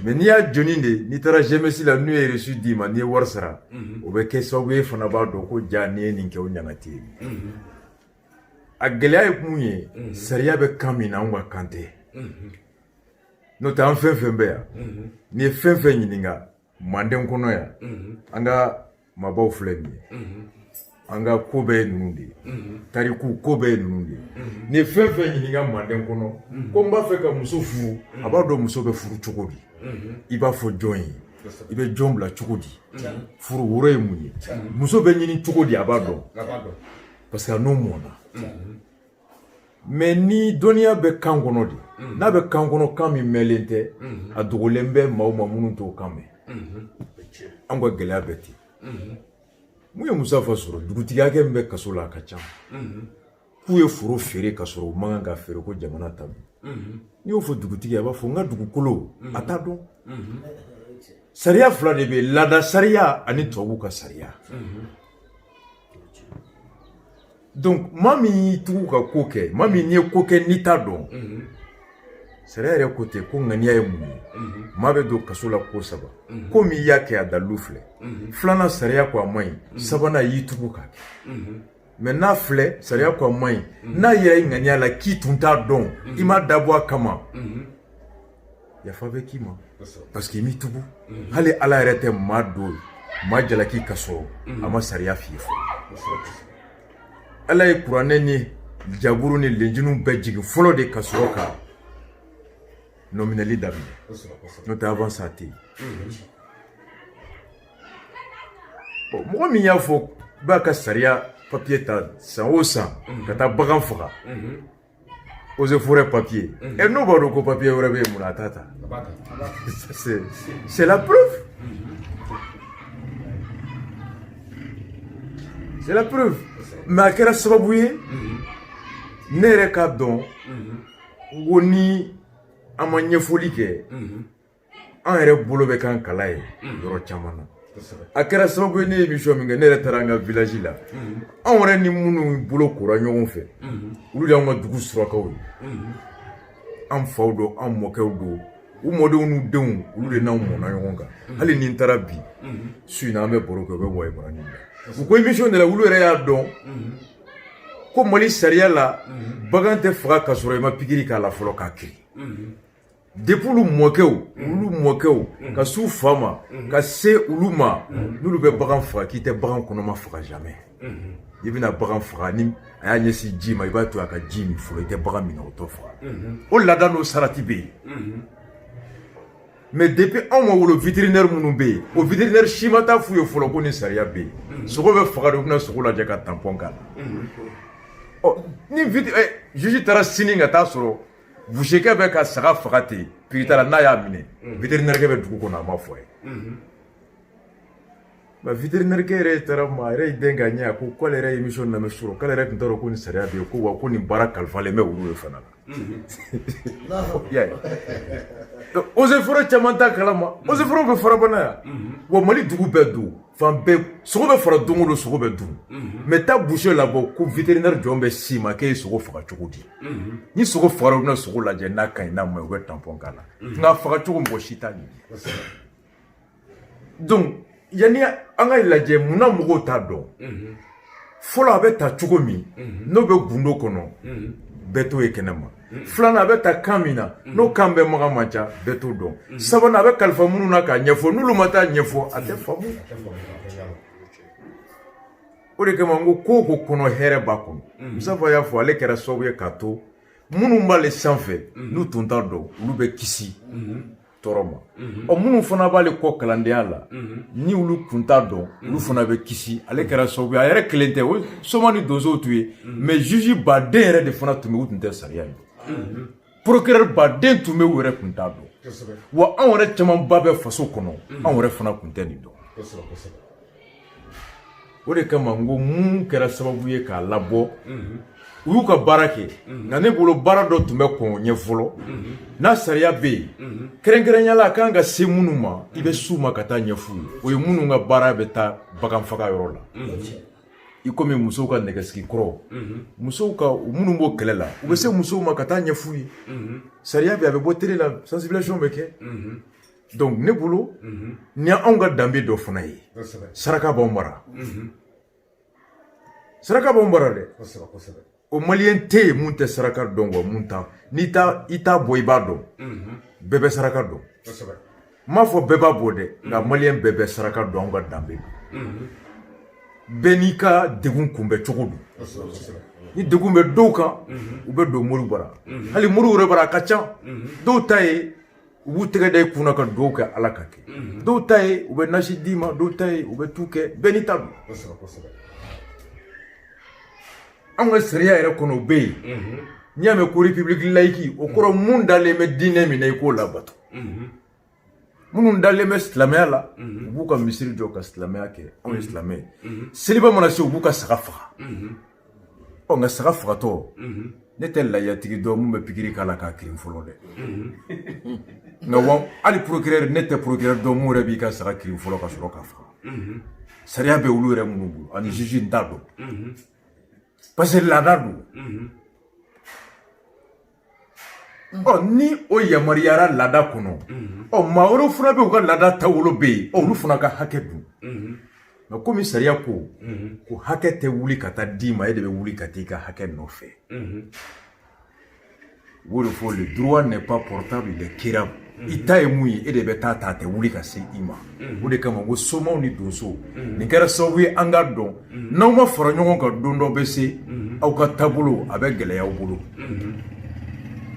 mɛ n'i y'a jeni de n'i taara GMS la n'u ye reçu d'i ma n'i ye wari sara o bɛ kɛ sababu ye fana b'a dɔn ko ja n'i ye nin kɛ o ɲangati ye a gɛlɛya ye mun ye sariya bɛ kan min na anw ka kan tɛ n'o tɛ an fɛn fɛn bɛ yan n'i ye fɛn fɛn ɲininka Manden kɔnɔ yan an ka maabaw filɛ nin ye an ka ko bɛɛ ye ninnu de ye tariku ko bɛɛ ye ninnu de ye n'i ye fɛn fɛn ɲininka Manden kɔnɔ ko n b'a fɛ ka muso furu a b'a dɔn muso bɛ furu cogo di i b'a fɔ jɔn ye i bɛ jɔn bila cogo di furu woro ye mun ye muso bɛ ɲini cogo di a b'a dɔn parce que a n'o mɔna mais ni dɔnniya bɛ kan kɔnɔ de n'a bɛ kan kɔnɔ kan min mɛnlen tɛ a dogolen bɛ maaw ma minnu t'o kan mɛn an ka gɛlɛya bɛ ten mun ye Musafa sɔrɔ dugutigi hakɛ min bɛ kaso la a ka ca k'u ye foro feere ka sɔrɔ u man kan ka feere ko jamana ta don n'i y'o fɔ dugutigi a b'a fɔ n ka dugukolo a t'a dɔn sariya fila de bɛ laada sariya ani tubabu ka sariya donc maa min y'i tugu ka ko kɛ maa min ye ko kɛ n'i t'a dɔn sariya yɛrɛ ko ten ko ŋaniya ye mun ye maa bɛ don kaso la ko 3 ko min y'a kɛ a dalilu filɛ filanan sariya ko a man ɲi sabanan y'i tugu k'a kɛ mais n'a filɛ sariya ko a man ɲi n'a yɛrɛ ye ŋaniya la k'i tun t'a dɔn i ma dabɔ a kama yafa bɛ k'i ma parce que i m'i tugu hali ala yɛrɛ tɛ maa don maa jalaki ka sɔrɔ a ma sariya f'i ye ala ye kuranɛ ni jaburu ni lenjinu bɛɛ jigin fɔlɔ de ka sɔrɔ ka nominali daminɛ n'o tɛ avant ça tɛ yen bon mɔgɔ min y'a fɔ b'a ka sariya papier ta san o san ka taa bagan faga eaux et forêts papier n'o b'a dɔn ko papier wɛrɛ bɛ yen mun na a t'a ta c'est la preuve c'est la preuve mais a kɛra sababu ye ne yɛrɛ k'a dɔn ko ni an ma ɲɛfɔli kɛ an yɛrɛ bolo bɛ kan kala ye yɔrɔ caman na a kɛra sababu ye ne ye émission min kɛ ne yɛrɛ taara an ka village la anw yɛrɛ ni minnu bolo kora ɲɔgɔn fɛ olu de y'anw ka dugu surakaw ye an faw don an mɔkɛw don u mɔdenw n'u denw olu de n'anw mɔna ɲɔgɔn kan hali ni n taara bi su in na an bɛ baro kɛ u bɛ wayi baranin la u ko émission de la olu yɛrɛ y'a dɔn ko Mali sariya la bagan tɛ faga ka sɔrɔ i ma pikiri k'a la fɔlɔ k'a kiri depuis olu mɔkɛw ka s'u fa ma ka se olu ma n'olu bɛ bagan faga k'i tɛ bagan kɔnɔma faga jamais i bɛna bagan faga ni a y'a ɲɛsin ji ma i b'a to a ka ji min fɔlɔ i tɛ bagan minɛ o tɔ faga o laada n'o sarati bɛ yen mais depuis anw ma wolo vétérinaire minnu bɛ yen o vétérinaire si ma taa f'u ye fɔlɔ ko ni sariya bɛ yen sogo bɛ faga de u bɛna sogo lajɛ ka tampon k'a la ni juge taara sini ka taa sɔrɔ boucherkɛ bɛ ka saga faga ten pikita la n'a y'a minɛ vétérinaire bɛ dugu kɔnɔ a ma fɔ ye ba vétérinaire yɛrɛ taara ma a yɛrɛ y'i den ka ɲɛ a ko k'ale yɛrɛ ye émission lamɛn sɔrɔ k'ale yɛrɛ tun t'a dɔn ko ni sariya bɛ yen ko wa ko nin baara kalifalen bɛ olu ye fana la y'a ye donc eaux et forêts caman t'a kalama eaux et forêts bɛ farabana yan wa Mali dugu bɛɛ dun fan bɛɛ sogo bɛ fara don o don sogo bɛ dun mais taa boucher labɔ ko vétérinaire jɔn bɛ s'i ma k'e ye sogo faga cogo di ni sogo fagara u bɛna sogo lajɛ n'a ka ɲi n'a ma ɲi u bɛ tampon k'a la nka faga cogo mɔgɔ si t'a ɲini donc yanni an ka lajɛ munna mɔgɔw t'a dɔn fɔlɔ a bɛ ta cogo min n'o bɛ gundo kɔnɔ bɛɛ t'o ye kɛnɛma filanan a bɛ ta kan min na n'o kan bɛɛ maga man ca bɛɛ t'o dɔn sabanan a bɛ kalifa minnu na k'a ɲɛfɔ n'olu ma taa ɲɛfɔ a tɛ faamu o de kama n ko ko o ko kɔnɔ hɛrɛ b'a kɔnɔ Musafa y'a fɔ ale kɛra sababu ye k'a to minnu b'ale sanfɛ n'u tun t'a dɔn olu bɛ kisi tɔɔrɔ ma minnu fana b'ale kɔ kalandenya la ni olu tun t'a dɔn olu fana bɛ kisi ale kɛra sababu ye a yɛrɛ kelen tɛ o soma ni donsow tun ye mais juge baden yɛrɛ de fana tun bɛ u tun tɛ sariya ye procureur baden tun bɛ u yɛrɛ tun t'a dɔn wa anw yɛrɛ camanba bɛ faso kɔnɔ anw yɛrɛ fana tun tɛ nin dɔn o de kama n ko mun kɛra sababu ye k'a labɔ u y'u ka baara kɛ nka ne bolo baara dɔ tun bɛ kɔn ɲɛ fɔlɔ n'a sariya bɛ yen kɛrɛnkɛrɛnyala a kan ka se minnu ma i bɛ s'u ma ka taa ɲɛf'u ye o ye minnu ka baara bɛ taa bagan faga yɔrɔ la i komi musow ka nɛgɛsigi kɔrɔ musow ka minnu b'o kɛlɛ la u bɛ se musow ma ka taa ɲɛf'u ye sariya bɛ a bɛ bɔ télé la sensibilisation bɛ kɛ donc ne bolo ni anw ka danbe dɔ fana ye saraka b'anw mara saraka b'anw mara dɛ o malien te mun tɛ saraka dɔn wa mun ta ni ta i t'a bɔ i b'a dɔn bɛɛ bɛ saraka dɔn m'a fɔ bɛɛ b'a bɔ dɛ nka malien bɛɛ bɛ saraka dɔn anw ka danbe don bɛɛ n'i ka degun kunbɛ cogo don ni degun bɛ dɔw kan u bɛ don mori bara hali mori yɛrɛ bara a ka ca dɔw ta ye u b'u tɛgɛ da i kunna ka dugawu kɛ ala ka kɛ dɔw ta ye u bɛ nasi d'i ma dɔw ta ye u bɛ tu kɛ bɛɛ n'i ta don anw ka sariya yɛrɛ kɔnɔ o bɛ yen n'i y'a mɛn ko république laïque o kɔrɔ mun dalen bɛ diinɛ min na i k'o labato minnu dalen bɛ silamɛya la u b'u ka misiri jɔ ka silamɛya kɛ anw ye silamɛ ye seliba mana se u b'u ka saga faga nka saga fagatɔ ne tɛ layatigi dɔn mun bɛ pikiri k'a la k'a kirin fɔlɔ dɛ nka wa hali procureur ne tɛ procureur dɔn mun yɛrɛ b'i ka saga kirin fɔlɔ ka sɔrɔ k'a faga sariya bɛ olu yɛrɛ minnu bolo ani juge n t'a dɔn parce que laada don ni o yamaruyara laada kɔnɔ maa wɛrɛw fana bɛ u ka laada taabolo bɛ yen olu fana ka hakɛ dun nka komi sariya ko hakɛ tɛ wuli ka taa d'i ma e de bɛ wuli ka taa i ka hakɛ nɔfɛ u b'o de fɔ le droit n'est pas portable il est quérable i ta ye mun ye e de bɛ taa ta a tɛ wuli ka se i ma o de kama ko somaw ni donsow nin kɛra sababu ye an k'a dɔn n'aw ma fara ɲɔgɔn kan don dɔ bɛ se aw ka taabolo a bɛ gɛlɛya aw bolo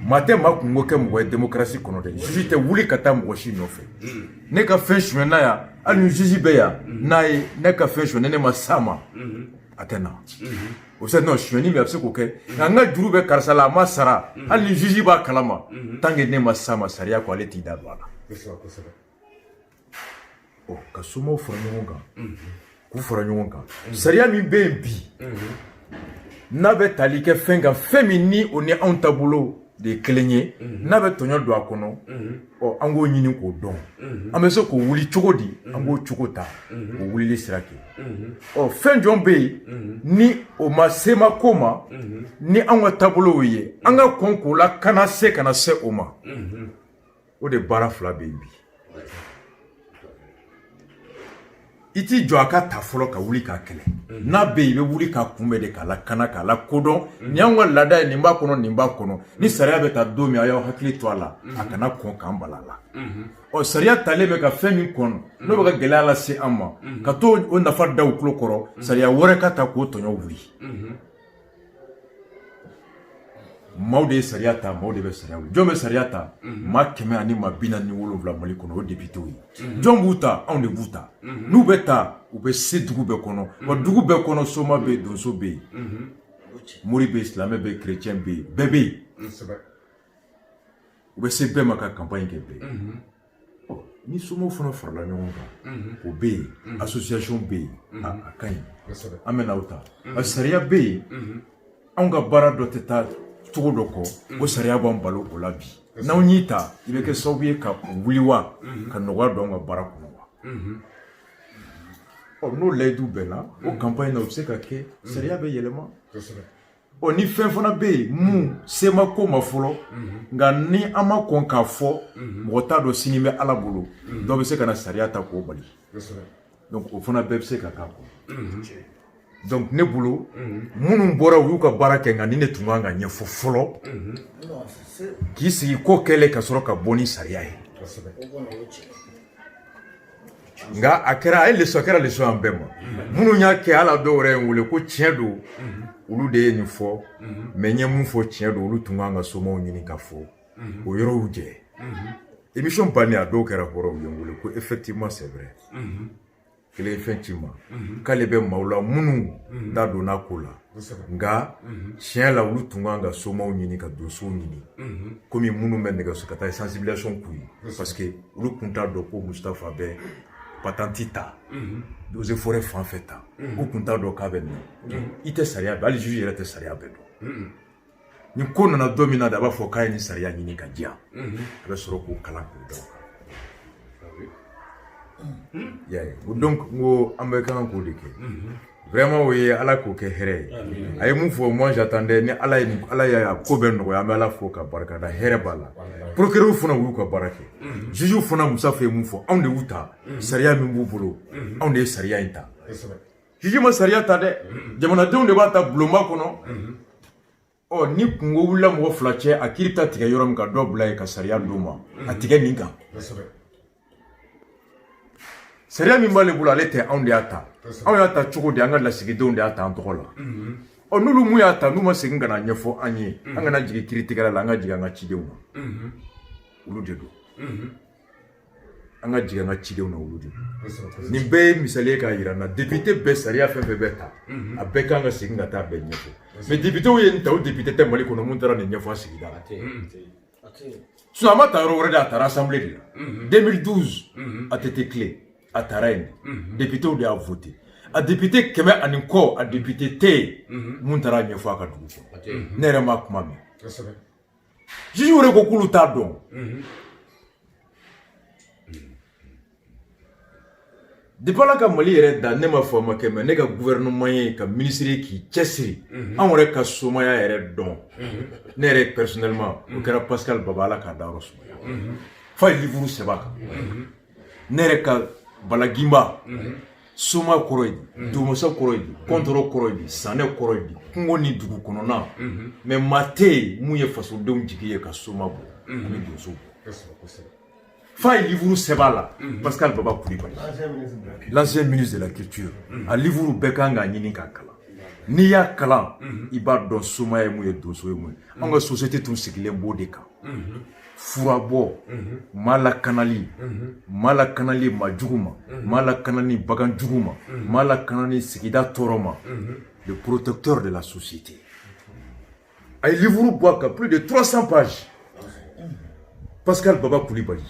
maa tɛ maa kungo kɛ mɔgɔ ye démocratie kɔnɔ dɛ juge tɛ wuli ka taa mɔgɔ si nɔfɛ ne ka fɛn suɲɛna yan hali ni juge bɛ yan n'a ye ne ka fɛn suɲɛ ne ma s'a ma a tɛ na o se non suɲɛni min a bɛ se k'o kɛ nka n ka juru bɛ karisa la a ma sara hali ni juge b'a kalama tant que ne ma s'a ma sariya ko ale t'i da don a la ka somaw fara ɲɔgɔn kan k'u fara ɲɔgɔn kan sariya min bɛ yen bi n'a bɛ tali kɛ fɛn kan fɛn min ni o ni anw taabolo de ye kelen ye n'a bɛ tɔɲɔ don a kɔnɔ an k'o ɲini k'o dɔn an bɛ se k'o wuli cogo di an k'o cogo ta k'o wulili sira kɛ fɛn jɔn bɛ yen ni o ma se ma ko ma ni an ka taabolo ye an ka kɔn k'o la kana se o ma o de baara fila bɛ yen bi i t'i jɔ a ka ta fɔlɔ ka wuli k'a kɛlɛ n'a bɛ yen i bɛ wuli k'a kunbɛn de k'a lakana k'a lakodɔn ni y'anw ka laada ye nin b'a kɔnɔ nin b'a kɔnɔ ni sariya bɛ taa don min a y'aw hakili to a la a kana kɔn k'an bala la sariya talen bɛ ka fɛn min kɔnɔ n'o bɛ ka gɛlɛya lase an ma ka to o nafa da u tulo kɔrɔ sariya wɛrɛ ka ta k'o tɔɲɔ wuli maaw de ye sariya ta maaw de bɛ sariya wuli jɔn bɛ sariya ta maa 147 Mali kɔnɔ o députés ye jɔn b'u ta anw de b'u ta n'u bɛ ta u bɛ se dugu bɛɛ kɔnɔ wa dugu bɛɛ kɔnɔ soma bɛ yen donso bɛ yen mori bɛ yen silamɛ bɛ yen chrétien bɛ yen bɛɛ bɛ yen u bɛ se bɛɛ ma ka campagne kɛ bɛɛ ni somaw fana farala ɲɔgɔn kan o bɛ yen association bɛ yen a ka ɲi an bɛ n'aw ta sariya bɛ yen anw ka baara dɔ tɛ taa cogo dɔ kɔ o sariya b'an balo o la bi n'aw y'i ta i bɛ kɛ sababu ye ka wuli wa ka nɔgɔya don an ka baara kɔnɔ wa n'o layidu bɛnna o campagne na o bɛ se ka kɛ sariya bɛ yɛlɛma ni fɛn fana bɛ yen mun se ma ko ma fɔlɔ nka ni an ma kɔn k'a fɔ mɔgɔ t'a dɔn sini bɛ ala bolo dɔw bɛ se ka na sariya ta k'o bali donc o fana bɛɛ bɛ se ka k'a kɔnɔ donc ne bolo minnu bɔra u y'u ka baara kɛ nka ni ne tun kan ka ɲɛfɔ fɔlɔ k'i sigi ko kɛlɛ ka sɔrɔ ka bɔ ni sariya ye nka a kɛra leçon an bɛɛ ma minnu y'a kɛ ala dɔw yɛrɛ ye wele ko tiɲɛ don olu de ye nin fɔ mais n ye mun fɔ tiɲɛ don olu tun kan ka somaw ɲini ka fɔ o yɔrɔw jɛ émission bannen a dɔw kɛra hɔrɔnw ye wele ko effectivement c'est vrai kelen fɛn ci ma k'ale bɛ maaw la minnu da donna ko la nka tiɲɛ la olu tun kan ka somaw ɲini ka donsow ɲini komi minnu bɛ nɛgɛso ka taa sensibilisation k'u ye parce que olu tun t'a dɔn ko Mustafa bɛ patenti ta eaux et forêts fan fɛ ta u tun t'a dɔn k'a bɛ nin i tɛ sariya bɛɛ hali juge yɛrɛ tɛ sariya bɛɛ dɔn ni ko nana don min na de a b'a fɔ k'a ye nin sariya ɲini ka diyan a bɛ sɔrɔ k'o kalan k'o dɔn donc n ko an bɛ kan k'o de kɛ vraiment o ye ala k'o kɛ hɛrɛ ye a ye mun fɔ moi j'attendais ni ala ye ko bɛɛ nɔgɔya an bɛ ala fo ka barika da hɛrɛ b'a la procureur fana y'u ka baara kɛ juge fana Musa ye mun fɔ anw de y'u ta sariya min b'u bolo anw de ye sariya in ta juge ma sariya ta dɛ jamanadenw de b'a ta bulonba kɔnɔ Oh, ni kungo wula mo flache akirita tige yorom ka dobla ka sariya duma atige ninga sariya min bale bula lete on de ata on yata chuko de anga la sigidon de ata antola o nulu mu yata numa seginga na nyefo anyi anga na jigi kritika la anga jiga nga chidewu ulu dedo anga jiga nga chidewu na ulu dedo ni be misale ka yira na député be sariya fefe beta abeka nga seginga ta be nyefo mais député ou yen taw député te mali kono muntara ni nyefo sigida Sunama taro wore da tara assemblée 2012 a été clé à Taraine député ou de a voté a député keme aninko a député te muntara nyefo aka duko nere makuma me jiji wore ko kulu ta don depuis la ka mali yɛrɛ da ne ma fɔ ma kɛ mais ne ka gouvernement ye ka ministre ki cɛsiri an yɛrɛ ka somaya yɛrɛ dɔn ne yɛrɛ personnellement o kɛra Pascal Baba Ala ka dayɔrɔ sumaya fa ye livre sɛbɛn kan ne yɛrɛ ka balagimba soma kɔrɔ ye di domosa kɔrɔ ye di kɔntɔrɔ kɔrɔ ye di sanɛ kɔrɔ ye di kungo ni dugu kɔnɔna mais maa tɛ yen mun ye fasodenw jigi ye ka soma bɔ ani donso bɔ Faille livre Sebala, Pascal Baba Koulibaly, l'ancien ministre de la Culture, a livre Bekanga Nini Kakala. Niya Kala, Iba don Soma et Mouye Dosso et Mouye. On va société tout ce qu'il est beau des cas. Fourabo, Malakanali, Malakanali Majuma, Malakanani Baganjuma, Malakanani Sigida Toroma, le protecteur de la société. Un livre Boaka, plus de 300 pages. Pascal Baba Koulibaly.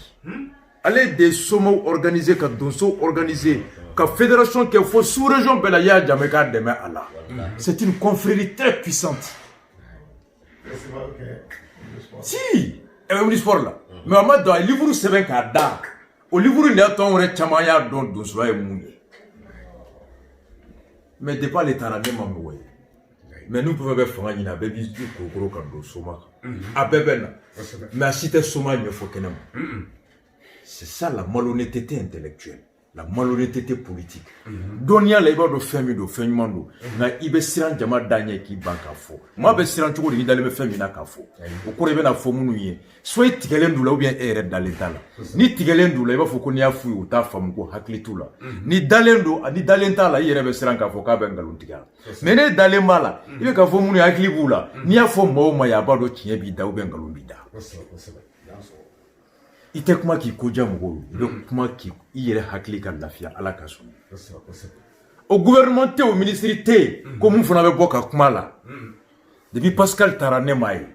Allez des sommets organisés, que Donso organisé, que fédération qui faut sous-région Belaya Jamaica demain Allah. C'est une confrérie très puissante. Si, et même sport là. Mais à dans le livre c'est bien qu'à Dak. Au livre il y a ton rechamaya dont Donso est mouillé. Mais de pas l'état là même mouillé. Mais nous pouvons faire un baby du gros quand Donso à Bébena. Mais si tu es Soma, il faut qu'elle c'est ça la malhonnêteté intellectuelle, la malhonnêteté politique. Donia leba do femi do fenymando na ibe siran jama danye ki banka fo. Moi be siran chuko ni daleme femi na ka fo. O ko rebe na fo munu ye. Soit tigelendu la ou bien ere dalentala. Ni tigelendu la iba fo ko ni afu o ta fam ko haklitu la. Ni dalendo ni dalentala yere be siran ka fo ka bengalun tigala. Mais ne dalemala ibe ka fo munu haklibu la. Ni afo mo ma ya ba do tiye bi da ou bengalun bi da. Ite kuma ki koja mugolo le kuma ki yere hakli ka lafia ala ka sunu au gouvernement te au ministre te comme on fana be boka kuma la depuis Pascal Tarane mai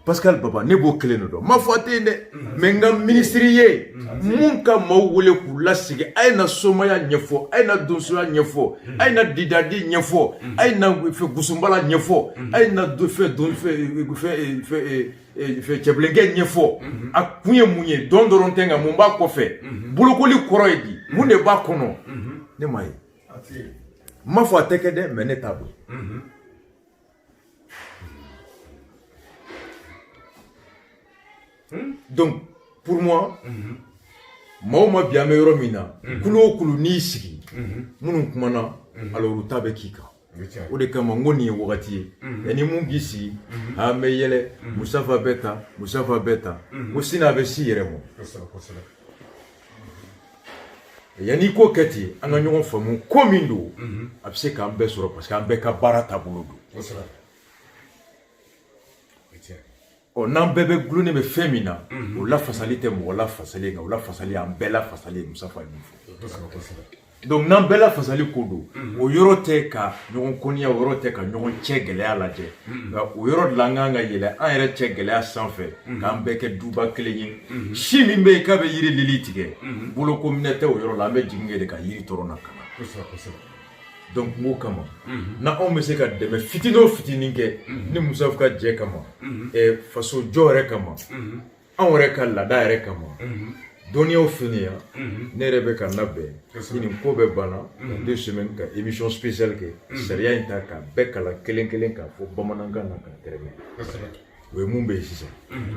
Pascal Baba ne bo keleno do ma fote ne menga ministre ye munka mawule ku lasige ayna somaya nyefo ayna donsoya nyefo ayna didadi nyefo ayna fe gusumbala nyefo ayna do fe fe cheblenge nyefo akunye munye dondorontenga mumba ko fe bulokoli koroyedi munne ba kono ne mai ma fo tekede mene tabu donc pour moi mauma bien meilleur mina kulo kulu ni sigi munu kumana alors utabe kika o de kama ngoni wakati yani mungisi ha meyele Mustafa beta musina be si yeremo yani ko kati anga nyon famu komindo abse ka mbe soro parce que ambe ka barata buludu o nan bebe glune me femina o la fasalite mo la fasalinga o la fasali am bela fasali Mustafa ni donc nan bela fasali kodo o yorote ka nyon konia yorote ka nyon chegele ala je o yorod langanga yele an yere chegele a sanfe ka mbeke duba kleyin shimi mbe ka be yiri lilitige bolo communauté o yoro la mbe jingede ka yiri torona kana donc mo kama na on me se ka deme fitino fitininke ni Mustafa ka je kama e faso jore kama an wore ka la da yere kama doni au finia ne rebe ka nabe ni ko be bana 2 semaines ka émission spéciale ke seria intaka be kala kelen ka fo bamananga na ka terme we mumbe sisa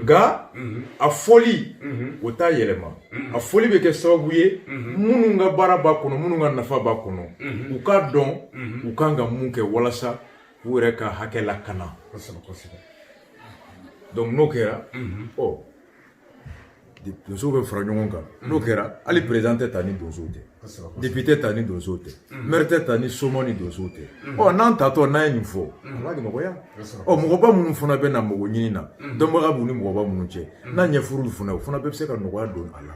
ga a folie o ta yelema a folie be ke sababuye munu nga bara ba kono munu nga nafa ba kono u ka don u ka nga munke walasa u yɛrɛ ka hakɛ lakana donc n'o kɛra donsow bɛ fara ɲɔgɔn kan n'o kɛra hali président tɛ ta ni donsow tɛ député ta ni donsow tɛ maire tɛ ta ni somɔɔ ni donsow tɛ n'an tatɔ n'an ye nin fɔ a b'a nɔgɔya mɔgɔba minnu fana bɛ na mɔgɔ ɲini na dɔnbaga b'u ni mɔgɔba minnu cɛ n'a ɲɛfɔr'u fana o fana bɛɛ bɛ se ka nɔgɔya don a la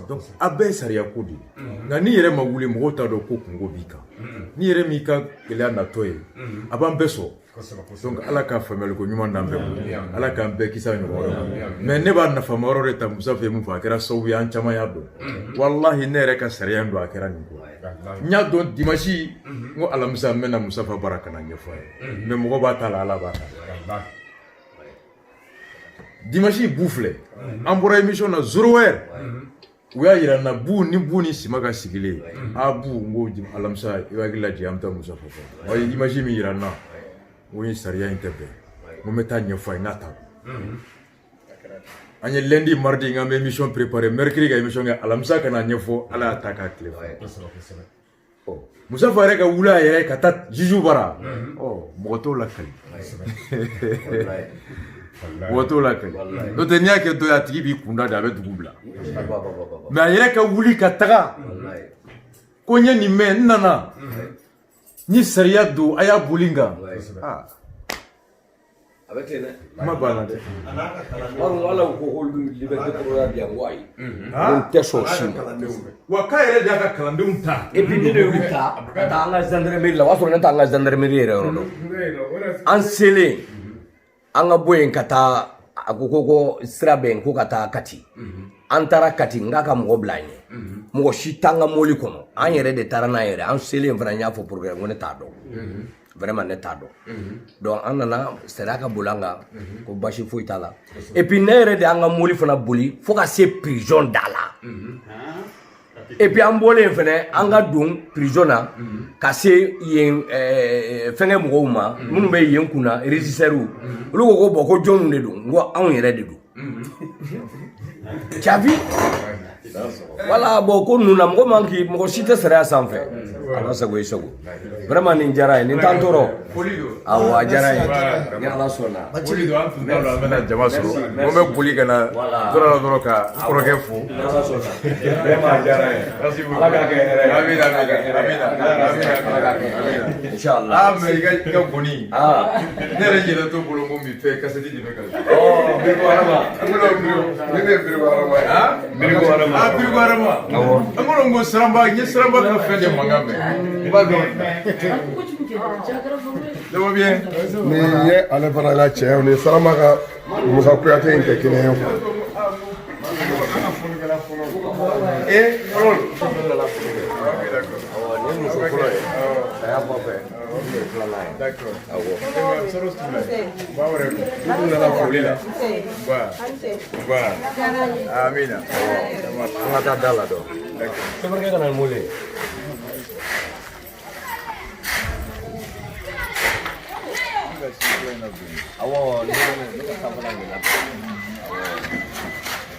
donc a bɛɛ ye sariya ko de ye nka n'i yɛrɛ ma wuli mɔgɔw t'a dɔn ko kungo b'i kan n'i yɛrɛ m'i ka gɛlɛya natɔ ye a b'an bɛɛ sɔrɔ donc ala ka faamuyaliko ɲuman d'an bɛɛ bolo ala k'an bɛɛ kisi a ɲɔgɔn wɛrɛ ma mais ne b'a nafama yɔrɔ de ta Musa fɛ mun fɔ a kɛra sababu ye an caman y'a dɔn wallahi ne yɛrɛ ka sariya don a kɛra nin ko n y'a dɔn dimanche n ko alamisa n bɛna Musafa bara ka na ɲɛfɔ a ye mais mɔgɔ b'a ta la ala b'a ta la dimanche bu filɛ an bɔra émission na 0 heure u y'a yira n na bu ni Sima ka sigilen bu n ko alamisa i b'a hakili lajɛ an bɛ taa Musafa fɛ wa image min yira n na n ko sariya in tɛ bɛn n ko n bɛ taa ɲɛfɔ a ye n'a ta an ye lundi mardi n k'an bɛ émission préparé mercredi ka émission kɛ alamisa ka na ɲɛfɔ ala y'a ta k'a tile fɛ Musafa yɛrɛ ka wuli a yɛrɛ ka taa juge bara mɔgɔ t'o lakali mɔgɔ t'o lakali n'o tɛ n'i y'a kɛ dɔ ye a tigi b'i kunda de a bɛ dugu bila mais a yɛrɛ ka wuli ka taga ko n ye nin mɛn n nana ni sariya don a y'a boli n kan a bɛ ten dɛ kuma banna dɛ ala ko liberté programme yan ko ayi n tɛ sɔn si ma wa k'a yɛrɛ de y'a ka kalandenw ta et puis ne de y'u ta ka taa an ka gendarmerie la o y'a sɔrɔ ne t'an ka gendarmerie yɛrɛ yɔrɔ dɔn an selen an ka bɔ yen ka taa a ko sira bɛ yen ko ka taa Kati an taara Kati n k'a ka mɔgɔ bila an ye mɔgɔ si t'an ka mobili kɔnɔ an yɛrɛ de taara n'a yɛrɛ an selen fana n y'a fɔ programme ko ne t'a dɔn vraiment ne t'a dɔn donc an nana sariya ka boli an kan ko basi foyi t'a la et puis ne yɛrɛ de an ka mobili fana boli fo ka se prison da la et puis an bɔlen fɛnɛ an ka don prison na ka se yen fɛnkɛ mɔgɔw ma minnu bɛ yen kunna régisseur olu ko bon ko jɔnw de don n ko anw yɛrɛ de don tu as vu voilà bon ko ninnu na mɔgɔ man k'i mɔgɔ si tɛ sariya sanfɛ ala sago i sago vraiment nin diyara ye nin t'an tɔɔrɔ awɔ a diyara ye ni ala sɔnna foli don an tun t'a dɔn an bɛna jama sɔrɔ n bɛ boli ka na dɔrɔn la dɔrɔn ka kɔrɔkɛ fo vraiment a diyara ye merci beaucoup ala k'a kɛ hɛrɛ ye amina inchallah mais i ka gɔni ne yɛrɛ yɛlɛ t'o bolo ko min fɛ kasɛti de bɛ ka Birigo Arama ne bɛ Birigo Arama ye Birigo Arama awɔ an kɔni ko Siraba n ye Siraba ka fɛn de mankan mɛn i b'a dɔn dama bien nin ye ale fana ka cɛ ye nin Sarama ka Musa Kuyate in tɛ kelen ye quoi d'accord awɔ sɔrɔ stula ba wɛrɛ ko du nana foli la ba amina an ka taa da la dɔn d'accord ka na mole awɔ ne ka sabana de la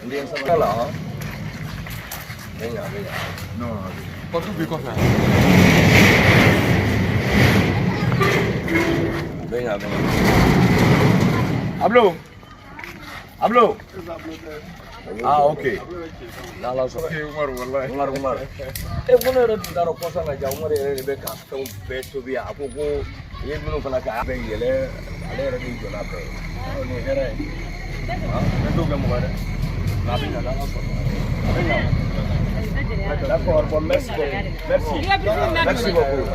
ndi sabana la ha venga non ko tu bi ko fa venga hablo ok nala so Umar wallahi Umar e ko ne tun daro ko sanga ja Umar yɛrɛ de bɛ ka fɛnw bɛɛ tobi a ko ko ye minnu fana ka bɛ yɛlɛ ale yɛrɛ ni jɔna bɛɛ ni hɛrɛ ne t'o kɛ mɔgɔ dɛ n'a bɛ ɲa ala sɔrɔ a bɛ ɲa d'accord bon merci beaucoup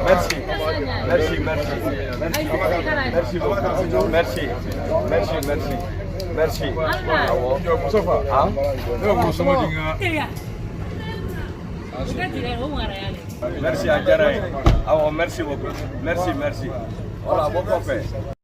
merci awɔ Mustafa ne ko sama dinga merci a diyara ye awɔ merci beaucoup merci voilà bon kɔfɛ